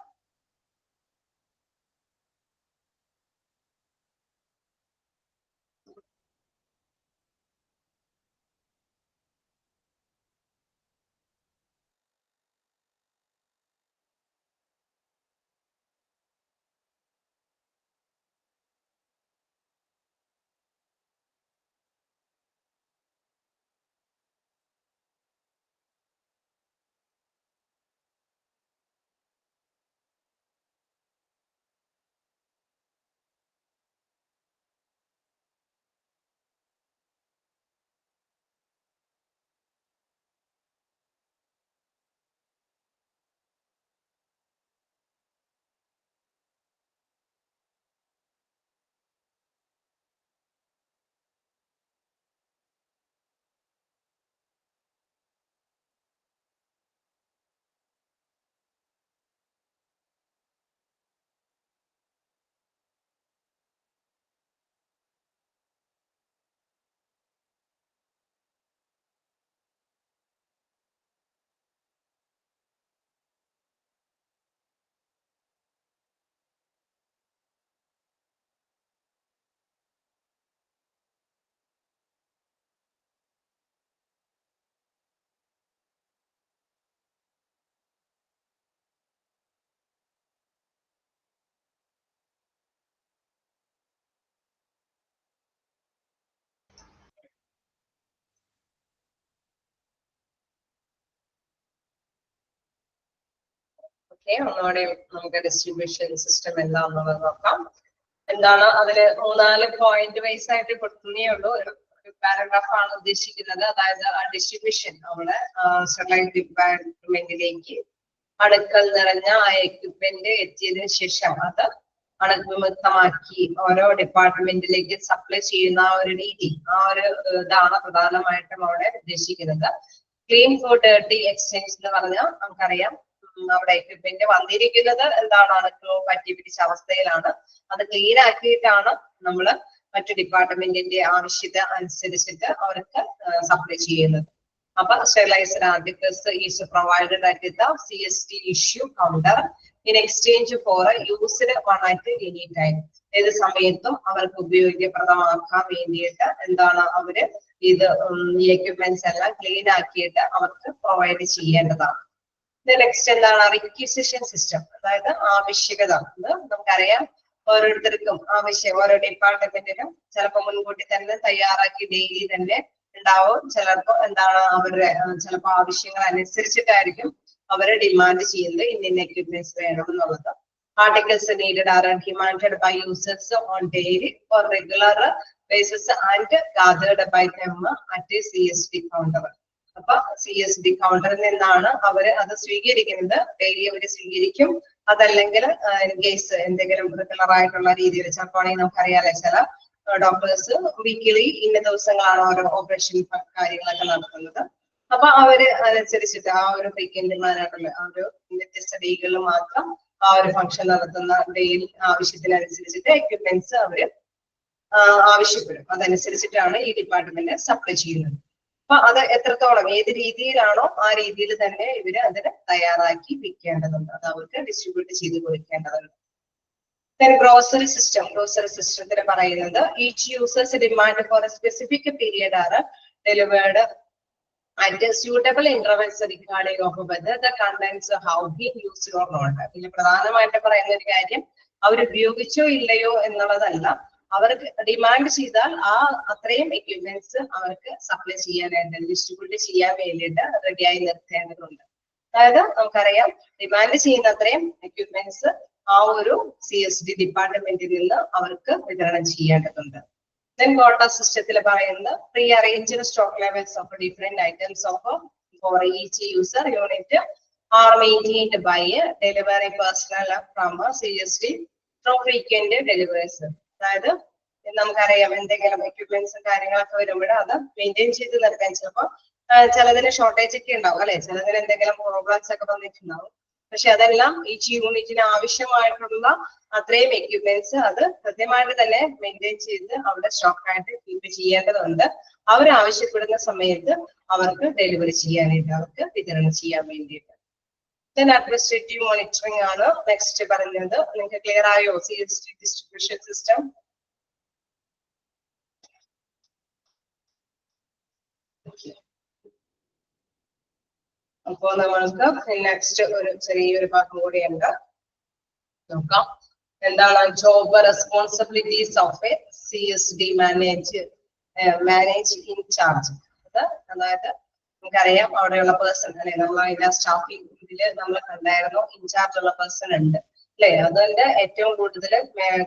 ഓക്കെ, ഒന്നുകൂടെ നമുക്ക് ഡിസ്ട്രിബ്യൂഷൻ സിസ്റ്റം എന്താണെന്നുള്ളത് നോക്കാം. എന്താണ് അതില് 3-4 പോയിന്റ് വൈസ് ആയിട്ട് കൊടുക്കുന്നേ ഉള്ളൂ. ഒരു പാരഗ്രാഫ് ആണ് ഉദ്ദേശിക്കുന്നത്. അതായത് ആ ഡിസ്ട്രിബ്യൂഷൻ നമ്മുടെ സ്റ്റെറിലൈറ്റ് ഡിപ്പാർട്ട്മെന്റിലേക്ക് അണുക്കൾ നിറഞ്ഞ ആ എക്യുപ്മെന്റ് എത്തിയതിനു ശേഷം അത് അണുവിമുക്തമാക്കി ഓരോ ഡിപ്പാർട്ട്മെന്റിലേക്ക് സപ്ലൈ ചെയ്യുന്ന ആ ഒരു രീതി, ആ ഒരു ഇതാണ് പ്രധാനമായിട്ടും അവിടെ ഉദ്ദേശിക്കുന്നത്. ക്ലീൻ ഫോർ ഡേർട്ടി എക്സ്ചേഞ്ച് എന്ന് പറഞ്ഞാൽ നമുക്കറിയാം അവിടെ എക്യുപ്മെന്റ് വന്നിരിക്കുന്നത് എന്താണ്, അണുക്കളോ പറ്റി പിടിച്ച അവസ്ഥയിലാണ്. അത് ക്ലീൻ ആക്കിയിട്ടാണ് നമ്മൾ മറ്റു ഡിപ്പാർട്ട്മെന്റിന്റെ ആവശ്യത അനുസരിച്ചിട്ട് അവർക്ക് സപ്ലൈ ചെയ്യുന്നത്. അപ്പൊ steriliser articles is provided at the CST issue counter in exchange four used one at any time. ഏത് സമയത്തും അവർക്ക് ഉപയോഗപ്രദമാക്കാൻ വേണ്ടിയിട്ട് എന്താണ് അവര് ഇത് ഈ എക്യുപ്മെന്റ്സ് എല്ലാം ക്ലീൻ ആക്കിയിട്ട് അവർക്ക് പ്രൊവൈഡ് ചെയ്യേണ്ടതാണ്. നെക്സ്റ്റ് എന്താണ്, റിക്വിസിഷൻ സിസ്റ്റം, അതായത് ആവശ്യകത. ഇത് നമുക്കറിയാം ഓരോരുത്തർക്കും ഓരോ ഡിപ്പാർട്ട്മെന്റിനും ചിലപ്പോൾ മുൻകൂട്ടി തന്നെ തയ്യാറാക്കി ഡെയിലി തന്നെ ഉണ്ടാവും. ചിലപ്പോൾ എന്താണ് അവരുടെ ചിലപ്പോൾ ആവശ്യങ്ങൾ അനുസരിച്ചിട്ടായിരിക്കും അവര് ഡിമാൻഡ് ചെയ്യുന്നത് ഇന്ന എക്യുപ്മെന്റ്സ് വേണം എന്നുള്ളത്. Articles needed are demanded by users on daily or regular basis and gathered by them at CSD counter. അപ്പൊ CSD കൗണ്ടറിൽ നിന്നാണ് അവര് അത് സ്വീകരിക്കുന്നത്. ഡെയിലി അവര് സ്വീകരിക്കും. അതല്ലെങ്കിൽ ഇൻ കേസ് എന്തെങ്കിലും റെഗുലർ ആയിട്ടുള്ള രീതിയിൽ ചിലപ്പോണെങ്കിൽ നമുക്കറിയാലോ ചില ഡോക്ടേഴ്സ് വീക്കിലി ഇന്ന ദിവസങ്ങളാണ് ഓരോ ഓപ്പറേഷൻ കാര്യങ്ങളൊക്കെ നടത്തുന്നത്. അപ്പൊ അവര് അനുസരിച്ചിട്ട് ആ ഒരു ഫ്രീക്വന്റിമാരായിട്ടുള്ള ആ ഒരു വ്യത്യസ്ത ഡേകളിൽ മാത്രം ആ ഒരു ഫംഗ്ഷൻ നടത്തുന്ന ഡെയിലി ആവശ്യത്തിനനുസരിച്ചിട്ട് എക്യുപ്മെന്റ്സ് അവര് ആവശ്യപ്പെടും. അതനുസരിച്ചിട്ടാണ് ഈ ഡിപ്പാർട്ട്മെന്റ് സപ്ലൈ ചെയ്യുന്നത്. അപ്പൊ അത് എത്രത്തോളം ഏത് രീതിയിലാണോ ആ രീതിയിൽ തന്നെ ഇവര് അതിന് തയ്യാറാക്കി വിൽക്കേണ്ടതുണ്ട്. അത് അവർക്ക് ഡിസ്ട്രിബ്യൂട്ട് ചെയ്ത് കൊടുക്കേണ്ടതുണ്ട്. ഗ്രോസറി സിസ്റ്റം, ഗ്രോസറി സിസ്റ്റത്തിൽ പറയുന്നത് each users demand for A specific period R delivered at suitable intervals regarding of whether the contents have been used or not. ഇതിൽ പ്രധാനമായിട്ട് പറയുന്ന ഒരു കാര്യം അവർ ഉപയോഗിച്ചോ ഇല്ലയോ എന്നുള്ളതല്ല, അവർക്ക് ഡിമാൻഡ് ചെയ്താൽ ആ അത്രയും എക്യുപ്മെന്റ്സ് അവർക്ക് സപ്ലൈ ചെയ്യാനായിട്ട് ഡിസ്ട്രിബ്യൂട്ട് ചെയ്യാൻ വേണ്ടിയിട്ട് റെഡിയായി നിർത്തേണ്ടതുണ്ട്. അതായത് നമുക്കറിയാം ഡിമാൻഡ് ചെയ്യുന്ന അത്രയും എക്യുപ്മെന്റ്സ് ആ ഒരു CSD ഡിപ്പാർട്ട്മെന്റിൽ നിന്ന് അവർക്ക് വിതരണം ചെയ്യേണ്ടതുണ്ട്. Then quota സിസ്റ്റത്തിൽ പറയുന്നത് pre arranged stock levels of different items of for each user unit are maintained by delivery personnel from CSD from frequent delivers. അതായത് നമുക്കറിയാം എന്തെങ്കിലും എക്യുപ്മെന്റ്സും കാര്യങ്ങളൊക്കെ വരുമ്പോൾ അത് മെയിൻറ്റെയിൻ ചെയ്ത് നിർത്താൻ ചിലപ്പോൾ ചിലതിന് ഷോർട്ടേജ് ഒക്കെ ഉണ്ടാവും അല്ലെ, ചിലതിന് എന്തെങ്കിലും പ്രോബ്ലംസ് ഒക്കെ വന്നിട്ടുണ്ടാവും. പക്ഷെ അതെല്ലാം ഈച്ച് യൂണിറ്റിന് ആവശ്യമായിട്ടുള്ള അത്രയും എക്യുപ്മെന്റ്സ് അത് കൃത്യമായിട്ട് തന്നെ മെയിൻറ്റെയിൻ ചെയ്ത് അവിടെ സ്റ്റോക്കായിട്ട് കീപ്പ് ചെയ്യേണ്ടതുണ്ട്. അവർ ആവശ്യപ്പെടുന്ന സമയത്ത് അവർക്ക് ഡെലിവറി ചെയ്യാനായിട്ട് അവർക്ക് വിതരണം ചെയ്യാൻ വേണ്ടിയിട്ട്. അഡ്മിനിസ്ട്രേറ്റീവ് മോണിറ്ററിംഗ് ആണ് നെക്സ്റ്റ് പറയുന്നത്. നിങ്ങൾക്ക് ക്ലിയർ ആയോ CSD ഡിസ്ട്രിബ്യൂഷൻ സിസ്റ്റം? അപ്പോ നമ്മൾക്ക് നെക്സ്റ്റ് ഒരു ചെറിയൊരു ഭാഗം കൂടിയുണ്ട്, നോക്കാം. എന്താണ് job responsibilities of a CSD manage in charge. അതായത് നമുക്കറിയാം അവിടെയുള്ള പേഴ്സൺ അല്ലെ, നമ്മൾ അതിന്റെ സ്റ്റാഫിംഗ് ഇതില് നമ്മൾ കണ്ടായിരുന്നു ഇൻചാർജ് ഉള്ള പേഴ്സൺ ഉണ്ട് അല്ലെ. അതിന്റെ ഏറ്റവും കൂടുതൽ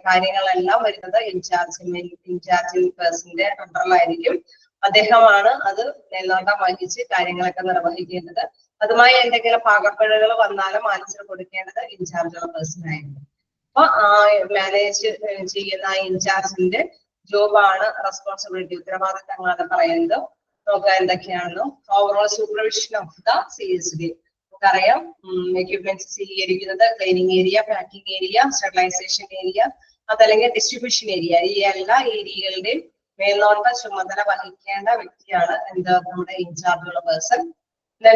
കാര്യങ്ങളെല്ലാം വരുന്നത് ഇൻചാർജ് പേഴ്സന്റെ അണ്ടറിലായിരിക്കും. അദ്ദേഹമാണ് അത് മേൽനോട്ടം വഹിച്ച് കാര്യങ്ങളൊക്കെ നിർവഹിക്കേണ്ടത്. അതുമായി എന്തെങ്കിലും പാകപ്പിഴകൾ വന്നാലും ആൻസർ കൊടുക്കേണ്ടത് ഇൻചാർജുള്ള പേഴ്സൺ ആയിരുന്നു. അപ്പൊ മാനേജ് ചെയ്യുന്ന ഇൻചാർജിന്റെ ജോബാണ് റെസ്പോൺസിബിലിറ്റി, ഉത്തരവാദിത്തങ്ങളാണ് പറയുന്നത്. നോക്കുക എന്തൊക്കെയാണെന്നോ. Overall supervision of the CSD. നമുക്കറിയാം എക്യുപ്മെന്റ്സ് സ്വീകരിക്കുന്നത് cleaning area, packing area, sterilization area, അതല്ലെങ്കിൽ ഡിസ്ട്രിബ്യൂഷൻ ഏരിയ, ഈ എല്ലാ ഏരിയകളുടെയും മേൽനോട്ട ചുമതല വഹിക്കേണ്ട വ്യക്തിയാണ് എന്താ നമ്മുടെ ഇൻചാർജുള്ള person.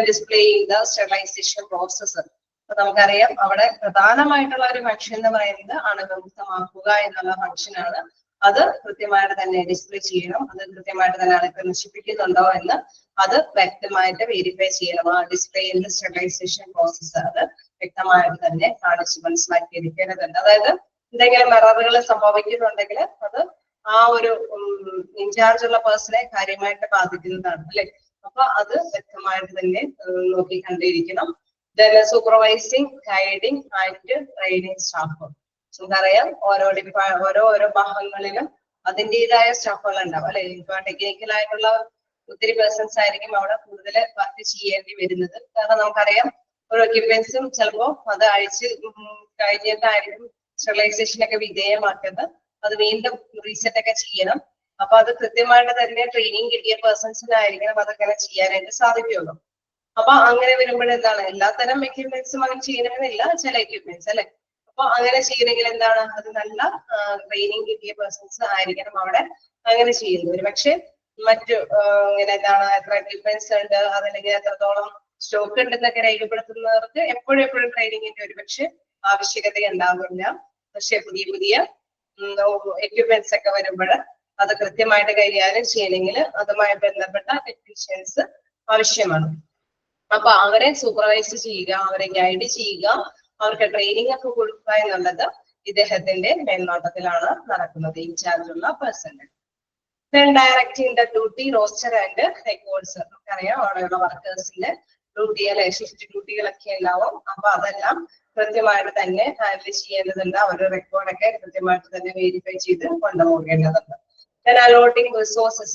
Displaying the sterilization process. അപ്പൊ നമുക്കറിയാം അവിടെ പ്രധാനമായിട്ടുള്ള ഒരു ഫംഗ്ഷൻ എന്ന് പറയുന്നത് അണുവിമുക്തമാക്കുക എന്നുള്ള ഫംഗ്ഷനാണ്. അത് കൃത്യമായിട്ട് തന്നെ ഡിസ്പ്ലേ ചെയ്യണം. അത് കൃത്യമായിട്ട് തന്നെ അണുക്കൾ നശിപ്പിക്കുന്നുണ്ടോ എന്ന് അത് വ്യക്തമായിട്ട് വെരിഫൈ ചെയ്യണം. ആ ഡിസ്പ്ലേയിന്റെ സ്റ്റെറിലൈസേഷൻ പ്രോസസ്സ് അത് വ്യക്തമായിട്ട് തന്നെ കാണിച്ച് മനസ്സിലാക്കിയിരിക്കേണ്ടതുണ്ട്. അതായത് എന്തെങ്കിലും എററുകൾ സംഭവിക്കുന്നുണ്ടെങ്കിൽ അത് ആ ഒരു ഇൻചാർജ് ഉള്ള പേഴ്സണെ കാര്യമായിട്ട് ബാധിക്കുന്നതാണ് അല്ലെ. അപ്പൊ അത് വ്യക്തമായിട്ട് തന്നെ നോക്കി കണ്ടിരിക്കണം. Then supervising, guiding and training staff. നമുക്കറിയാം ഓരോ ഭാഗങ്ങളിലും അതിൻ്റെതായ സ്റ്റാഫുകൾ ഉണ്ടാവും അല്ലെ. ഇപ്പൊ ടെക്നിക്കൽ ആയിട്ടുള്ള ഒത്തിരി പേഴ്സൺസ് ആയിരിക്കും അവിടെ കൂടുതൽ വർക്ക് ചെയ്യേണ്ടി വരുന്നത്. കാരണം നമുക്കറിയാം ഓരോ എക്യുപ്മെന്റ്സും ചിലപ്പോ അത് അഴിച്ച് കഴിഞ്ഞിട്ടായിരിക്കും സ്റ്റെറിലൈസേഷൻ ഒക്കെ വിധേയമാക്കുന്നത്. അത് വീണ്ടും റീസെറ്റ് ഒക്കെ ചെയ്യണം. അപ്പൊ അത് കൃത്യമായിട്ട് തന്നെ ട്രെയിനിങ് കിട്ടിയ പേഴ്സൺസിനായിരിക്കണം അതങ്ങനെ ചെയ്യാനായിട്ട് സാധിക്കുള്ളൂ. അപ്പൊ അങ്ങനെ വരുമ്പോഴെന്താണ് എല്ലാത്തരം എക്യുപ്മെന്റ്സും അങ്ങനെ ചെയ്യണമെന്നില്ല, ചില എക്യുപ്മെന്റ്സ് അല്ലെ. അപ്പൊ അങ്ങനെ ചെയ്യണമെങ്കിൽ എന്താണ് അത് നല്ല ട്രെയിനിങ് കിട്ടിയ പേഴ്സൺസ് ആയിരിക്കണം അവിടെ അങ്ങനെ ചെയ്യുന്നത്. ഒരു പക്ഷെ മറ്റു ഇങ്ങനെ എന്താണ് എത്ര എക്യുപ്മെന്റ്സ് ഉണ്ട് അതല്ലെങ്കിൽ എത്രത്തോളം സ്റ്റോക്ക് ഉണ്ടെന്നൊക്കെ രേഖപ്പെടുത്തുന്നവർക്ക് എപ്പോഴും ട്രെയിനിങ്ങിന്റെ ഒരു പക്ഷെ ആവശ്യകത ഉണ്ടാവില്ല. പക്ഷെ പുതിയ എക്യുപ്മെന്റ്സ് ഒക്കെ വരുമ്പോൾ അത് കൃത്യമായിട്ട് കൈകാര്യം ചെയ്യണമെങ്കിൽ അതുമായി ബന്ധപ്പെട്ട ടെക്നീഷ്യൻസ് ആവശ്യമാണ്. അപ്പൊ അവരെ സൂപ്പർവൈസ് ചെയ്യുക, അവരെ ഗൈഡ് ചെയ്യുക, അവർക്ക് ട്രെയിനിങ് ഒക്കെ കൊടുക്കുക എന്നുള്ളത് ഇദ്ദേഹത്തിന്റെ മേൽനോട്ടത്തിലാണ് നടക്കുന്നത്, ഇൻചാർജുള്ള person. Then directing the duty, roster and records. നമുക്കറിയാം അവിടെയുള്ള വർക്കേഴ്സിന്റെ ഡ്യൂട്ടി അല്ലെ, ഷിഫ്റ്റ് ഡ്യൂട്ടികളൊക്കെ ഉണ്ടാവും. അപ്പൊ അതെല്ലാം കൃത്യമായിട്ട് തന്നെ ഹാൻഡിൽ ചെയ്യേണ്ടതുണ്ട്. അവരുടെ റെക്കോർഡൊക്കെ കൃത്യമായിട്ട് തന്നെ വെരിഫൈ ചെയ്ത് കൊണ്ടുപോകേണ്ടതുണ്ട്. Then allotting resources.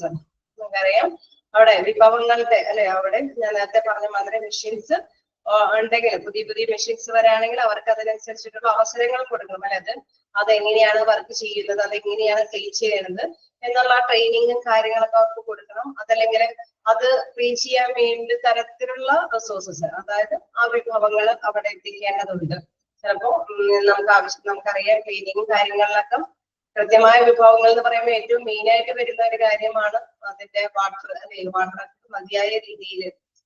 നമുക്കറിയാം അവിടെ വിഭവങ്ങളുടെ അല്ലെ, അവിടെ ഞാൻ നേരത്തെ പറഞ്ഞ മാതിരി മെഷീൻസ് ഉണ്ടെങ്കിൽ പുതിയ മെഷീൻസ് വരാണെങ്കിൽ അവർക്ക് അതിനനുസരിച്ചിട്ടുള്ള അവസരങ്ങൾ കൊടുക്കണം അല്ലെ. അതെങ്ങനെയാണ് വർക്ക് ചെയ്യുന്നത്, അതെങ്ങനെയാണ് ക്ലീൻ ചെയ്യുന്നത് എന്നുള്ള ട്രെയിനിങ്ങും കാര്യങ്ങളൊക്കെ അവർക്ക് കൊടുക്കണം. അതല്ലെങ്കിൽ അത് ക്ലീൻ ചെയ്യാൻ വേണ്ടി തരത്തിലുള്ള റിസോഴ്സസ്, അതായത് ആ വിഭവങ്ങൾ അവിടെ എത്തിക്കേണ്ടതുണ്ട്. ചിലപ്പോ നമുക്കറിയാം ക്ലീനിങ്ങും കാര്യങ്ങളിലൊക്കെ കൃത്യമായ വിഭവങ്ങൾ എന്ന് പറയുമ്പോൾ ഏറ്റവും മെയിൻ ആയിട്ട് വരുന്ന ഒരു കാര്യമാണ് അതിന്റെ വാട്ടർ മതിയായ രീതിയിൽ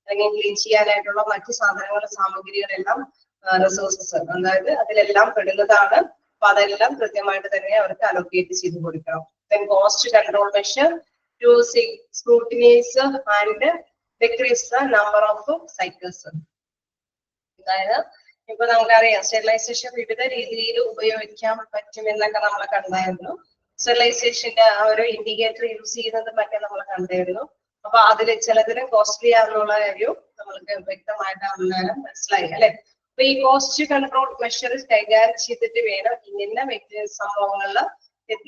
അല്ലെങ്കിൽ ക്ലീൻ ചെയ്യാനായിട്ടുള്ള മറ്റു സാമഗ്രികളെല്ലാം റിസോഴ്സസ്, അതായത് അതിലെല്ലാം പെടുന്നതാണ്. അപ്പൊ അതെല്ലാം കൃത്യമായിട്ട് തന്നെ അവർക്ക് അലോക്കേറ്റ് ചെയ്ത് കൊടുക്കണം. Then cost control measure to scrutinize and decrease the number of cycles. അതായത് ഇപ്പൊ നമുക്കറിയാം സ്റ്റെറിലൈസേഷൻ വിവിധ രീതിയിൽ ഉപയോഗിക്കാൻ പറ്റുമെന്നൊക്കെ നമ്മൾ കണ്ടായിരുന്നു. സ്റ്റെറിലൈസേഷന്റെ ആ ഒരു ഇൻഡിക്കേറ്റർ യൂസ് ചെയ്യുന്നത് മറ്റേ നമ്മൾ കണ്ടായിരുന്നു. അപ്പൊ അതിൽ ചിലതിന് കോസ്റ്റ്ലി ആണെന്നുള്ള കാര്യം നമ്മൾക്ക് വ്യക്തമായിട്ട് അന്നേരം മനസ്സിലായി അല്ലെ. അപ്പൊ ഈ കോസ്റ്റ് കൺട്രോൾ മെഷർ കൈകാര്യം ചെയ്തിട്ട് വേണം ഇങ്ങനെ സംഭവങ്ങളിൽ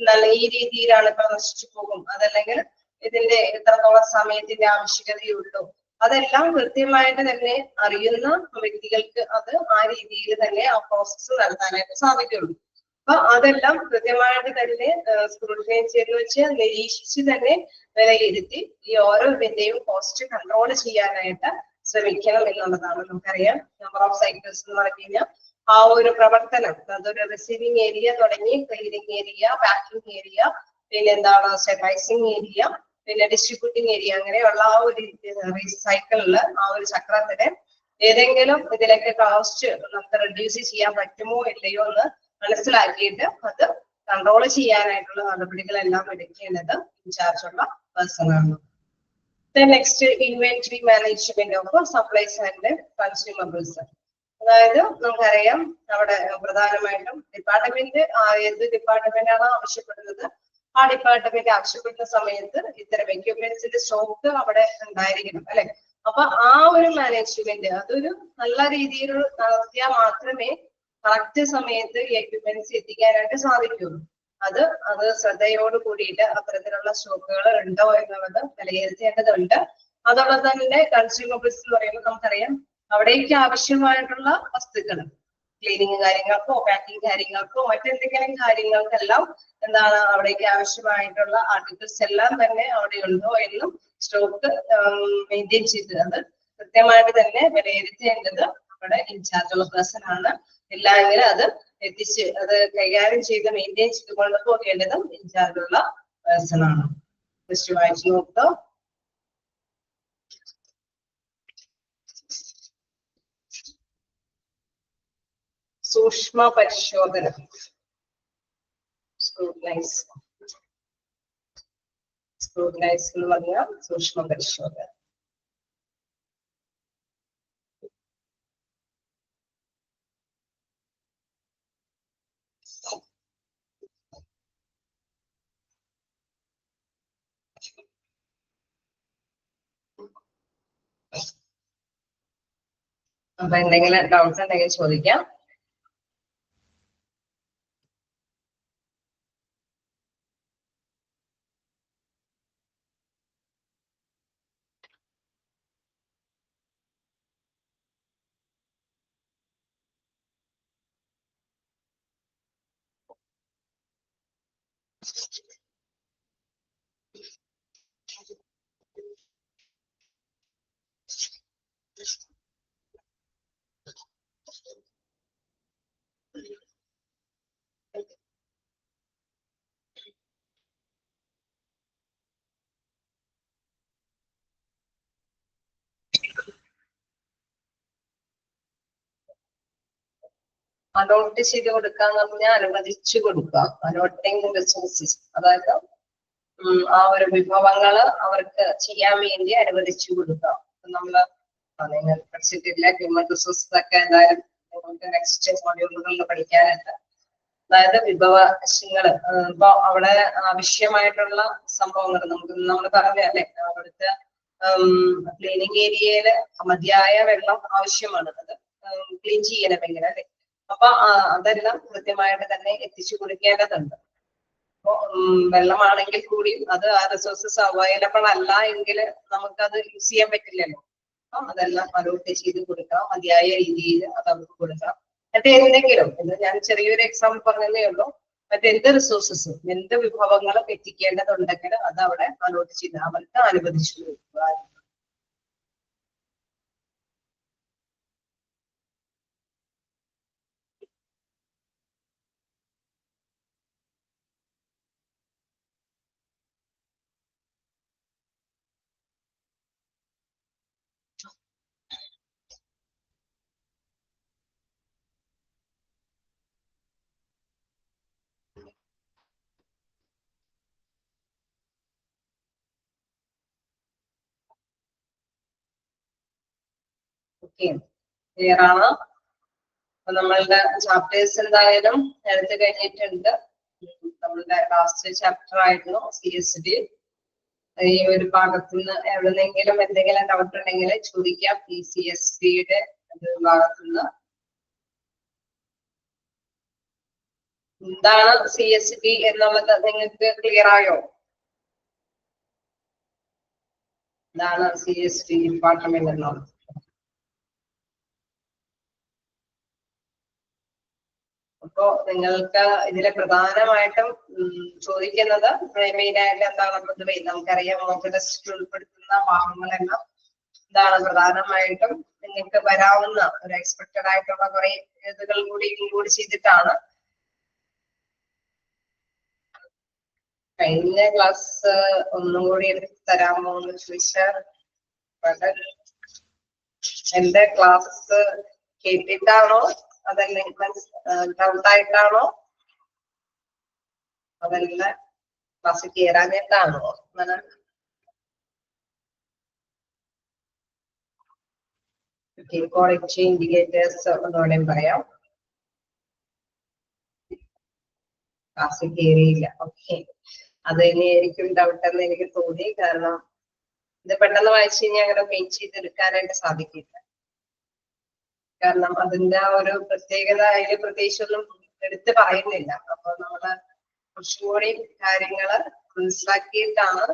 നല്ല ഈ രീതിയിലാണ് ഇപ്പൊ നശിച്ചു പോകും, അതല്ലെങ്കിൽ ഇതിന്റെ എത്രത്തോളം സമയത്തിന്റെ ആവശ്യകതയുള്ളൂ, അതെല്ലാം കൃത്യമായിട്ട് തന്നെ അറിയുന്ന വ്യക്തികൾക്ക് അത് ആ രീതിയിൽ തന്നെ ആ പ്രോസസ്സ് നടത്താനായിട്ട് സാധിക്കുള്ളൂ. അപ്പൊ അതെല്ലാം കൃത്യമായിട്ട് തന്നെ സ്ക്രൂട്ടിനൈസ് ചെയ്ത് വെച്ച് നിരീക്ഷിച്ച് തന്നെ വിലയിരുത്തി ഈ ഓരോ ഇതിന്റെയും കോസ്റ്റ് കൺട്രോൾ ചെയ്യാനായിട്ട് ശ്രമിക്കണം എന്നുള്ളതാണ്. നമുക്കറിയാം നമ്പർ ഓഫ് സൈക്കിൾസ് എന്ന് പറഞ്ഞു കഴിഞ്ഞാൽ ആ ഒരു പ്രവർത്തനം, അതൊരു റിസീവിംഗ് ഏരിയ തുടങ്ങി ക്ലീനിങ് ഏരിയ, പാക്കിംഗ് ഏരിയ, പിന്നെ എന്താണ് സ്റ്റെറിലൈസിംഗ് ഏരിയ, പിന്നെ ഡിസ്ട്രിബ്യൂട്ടിംഗ് ഏരിയ, അങ്ങനെയുള്ള ആ ഒരു സൈക്കിളില് ആ ഒരു ചക്രത്തിന് ഏതെങ്കിലും ഇതിലൊക്കെ കോസ്റ്റ് നമുക്ക് റെഡ്യൂസ് ചെയ്യാൻ പറ്റുമോ ഇല്ലയോ എന്ന് മനസ്സിലാക്കിയിട്ട് അത് കൺട്രോൾ ചെയ്യാനായിട്ടുള്ള നടപടികളെല്ലാം എടുക്കേണ്ടത് ഇൻചാർജുള്ള പേഴ്സൺ ആണ്. Next inventory management of supplies and consumables. അതായത് നമുക്കറിയാം അവിടെ പ്രധാനമായിട്ടും ഡിപ്പാർട്ട്മെന്റ് ഏത് ഡിപ്പാർട്ട്മെന്റ് ആണോ ആവശ്യപ്പെടുന്നത് ആ ഡിപ്പാർട്ട്മെന്റ് ആവശ്യപ്പെടുന്ന സമയത്ത് ഇത്തരം എക്യുപ്മെന്റ്സിന്റെ സ്റ്റോക്ക് അവിടെ ഉണ്ടായിരിക്കണം അല്ലെ. അപ്പൊ ആ ഒരു മാനേജ്മെന്റ് അതൊരു നല്ല രീതിയിൽ നടത്തിയാൽ മാത്രമേ കറക്റ്റ് സമയത്ത് ഈ എക്യുപ്മെന്റ്സ് എത്തിക്കാനായിട്ട് സാധിക്കുള്ളൂ. അത് ശ്രദ്ധയോട് കൂടിയിട്ട് അത്തരത്തിലുള്ള സ്റ്റോക്കുകൾ ഉണ്ടോ എന്നുള്ളത് വിലയിരുത്തേണ്ടതുണ്ട്. അതോടൊപ്പം തന്നെ കൺസ്യൂമബിൾസ് എന്ന് പറയുമ്പോൾ നമുക്കറിയാം അവിടേക്ക് ആവശ്യമായിട്ടുള്ള വസ്തുക്കൾ ക്ലീനിങ് കാര്യങ്ങൾക്കോ പാക്കിംഗ് കാര്യങ്ങൾക്കോ മറ്റെന്തെങ്കിലും കാര്യങ്ങൾക്കെല്ലാം എന്താണ് അവിടേക്ക് ആവശ്യമായിട്ടുള്ള ആർട്ടിക്കിൾസ് എല്ലാം തന്നെ അവിടെ ഉണ്ടോ എന്നും സ്റ്റോക്ക് മെയിൻറ്റെയിൻ ചെയ്ത് അത് കൃത്യമായിട്ട് തന്നെ വിലയിരുത്തേണ്ടത് നമ്മുടെ ഇൻചാർജുള്ള പേഴ്സൺ ആണ്. ഇല്ലെങ്കിൽ അത് എത്തിച്ച് അത് കൈകാര്യം ചെയ്ത് മെയിൻറ്റെയിൻ ചെയ്ത് കൊണ്ടുപോകേണ്ടതും ഇൻചാർജുള്ള പേഴ്സൺ ആണ്. ജസ്റ്റ് വായിച്ചു നോക്കുക. സൂക്ഷ്മ പരിശോധന, സ്ക്രൂട്ടനൈസ് എന്ന് പറഞ്ഞാൽ സൂക്ഷ്മ പരിശോധന. അപ്പൊ എന്തെങ്കിലും ഡൗട്ട്സ് ഉണ്ടെങ്കിൽ ചോദിക്കാം. അലോട്ട് ചെയ്ത് കൊടുക്കാന്ന് പറഞ്ഞാൽ അനുവദിച്ചു കൊടുക്കുക. അലോട്ടിങ് റിസോഴ്സസ്, അതായത് ആ ഒരു വിഭവങ്ങള് അവർക്ക് ചെയ്യാൻ വേണ്ടി അനുവദിച്ചു കൊടുക്കുക. നമ്മള് നിങ്ങൾ പഠിച്ചിട്ടില്ല, ഹ്യൂമൻ റിസോഴ്സസ് ഒക്കെ എന്തായാലും നമുക്ക് നെക്സ്റ്റ് മൊഡ്യൂളുകളിൽ പഠിക്കാനുണ്ട്. അതായത് വിഭവശങ്ങള് ഇപ്പൊ അവിടെ ആവശ്യമായിട്ടുള്ള സംഭവങ്ങൾ നമ്മൾ പറഞ്ഞല്ലേ, അവിടുത്തെ ക്ലീനിങ് ഏരിയയില് മതിയായ വെള്ളം ആവശ്യമാണ്, അത് ക്ലീൻ ചെയ്യണമെങ്കിൽ അല്ലെ. അപ്പൊ അതെല്ലാം കൃത്യമായിട്ട് തന്നെ എത്തിച്ചു കൊടുക്കേണ്ടതുണ്ട്. അപ്പൊ വെള്ളമാണെങ്കിൽ കൂടി അത് ആ റിസോഴ്സസ് അവൈലബിൾ അല്ല എങ്കിൽ നമുക്കത് യൂസ് ചെയ്യാൻ പറ്റില്ലല്ലോ. അപ്പം അതെല്ലാം അലോട്ട് ചെയ്ത് കൊടുക്കാം, മതിയായ രീതിയിൽ അത് അവർക്ക് കൊടുക്കാം. എന്തെങ്കിലും ഞാൻ ചെറിയൊരു എക്സാമ്പിൾ പറഞ്ഞതേ ഉള്ളൂ. മറ്റെന്ത് റിസോഴ്സസും എന്ത് വിഭവങ്ങളും എത്തിക്കേണ്ടതുണ്ടെങ്കിൽ അത് അവിടെ അലോട്ട് ചെയ്ത് അവർക്ക് അനുവദിച്ചു കൊടുക്കുക. ഓക്കെ, ക്ലിയർ ആണ്. അപ്പൊ നമ്മളുടെ ചാപ്റ്റേഴ്സ് എന്തായാലും എടുത്തു കഴിഞ്ഞിട്ടുണ്ട്. നമ്മളുടെ ലാസ്റ്റ് ചാപ്റ്റർ ആയിരുന്നു CSD. ഈ ഒരു ഭാഗത്ത് നിന്ന് എവിടെന്നെങ്കിലും എന്തെങ്കിലും ഡൗട്ട് ഉണ്ടെങ്കിൽ ചോദിക്കാം. ഈ CSDയുടെ ഭാഗത്തുനിന്ന് എന്താണ് CSD എന്നുള്ളത് നിങ്ങൾക്ക് ക്ലിയർ ആയോ? എന്താണ് CSD ഡിപ്പാർട്ട്മെന്റ് എന്നുള്ളത്? അപ്പോ നിങ്ങൾക്ക് ഇതിലെ പ്രധാനമായിട്ടും ചോദിക്കുന്നത് മെയിനായിട്ട് എന്താണ്, നമുക്കറിയാം മോക്ക് ടെസ്റ്റ് ഉൾപ്പെടുത്തുന്ന ഭാഗങ്ങളെല്ലാം എന്താണ് പ്രധാനമായിട്ടും നിങ്ങൾക്ക് വരാവുന്ന ഒരു എക്സ്പെക്റ്റഡ് ആയിട്ടുള്ള കുറെ ഇതുകൾ കൂടി ഇൻക്ലൂഡ് ചെയ്തിട്ടാണ്. കഴിഞ്ഞ ക്ലാസ് ഒന്നും കൂടി എടുത്ത് തരാമോ എന്ന് ചോദിച്ചാൽ എന്റെ ക്ലാസ് കേട്ടിട്ടാണോ അതല്ലെങ്കിൽ ഡൗട്ടായിട്ടാണോ അതല്ല ക്ലാസ് കയറാഞ്ഞിട്ടാണോ? ക്വാളിറ്റി ഇൻഡിക്കേറ്റേഴ്സ് ഒന്നുകൂടെയും പറയാം. ക്ലാസ് കയറിയില്ല. ഓക്കെ, അത് തന്നെയായിരിക്കും ഡൗട്ട് എന്ന് എനിക്ക് തോന്നി. കാരണം ഇത് പെട്ടെന്ന് വായിച്ചു കഴിഞ്ഞാൽ അങ്ങനെ പെയിന്റ് ചെയ്തെടുക്കാനായിട്ട് സാധിക്കില്ല. കാരണം അതിന്റെ ആ ഒരു പ്രത്യേകത അതിൽ പ്രത്യേകിച്ചൊന്നും എടുത്ത് പറയുന്നില്ല. അപ്പൊ നമ്മള് കുറച്ചും കൂടി കാര്യങ്ങള് മനസ്സിലാക്കിയിട്ടാണ്.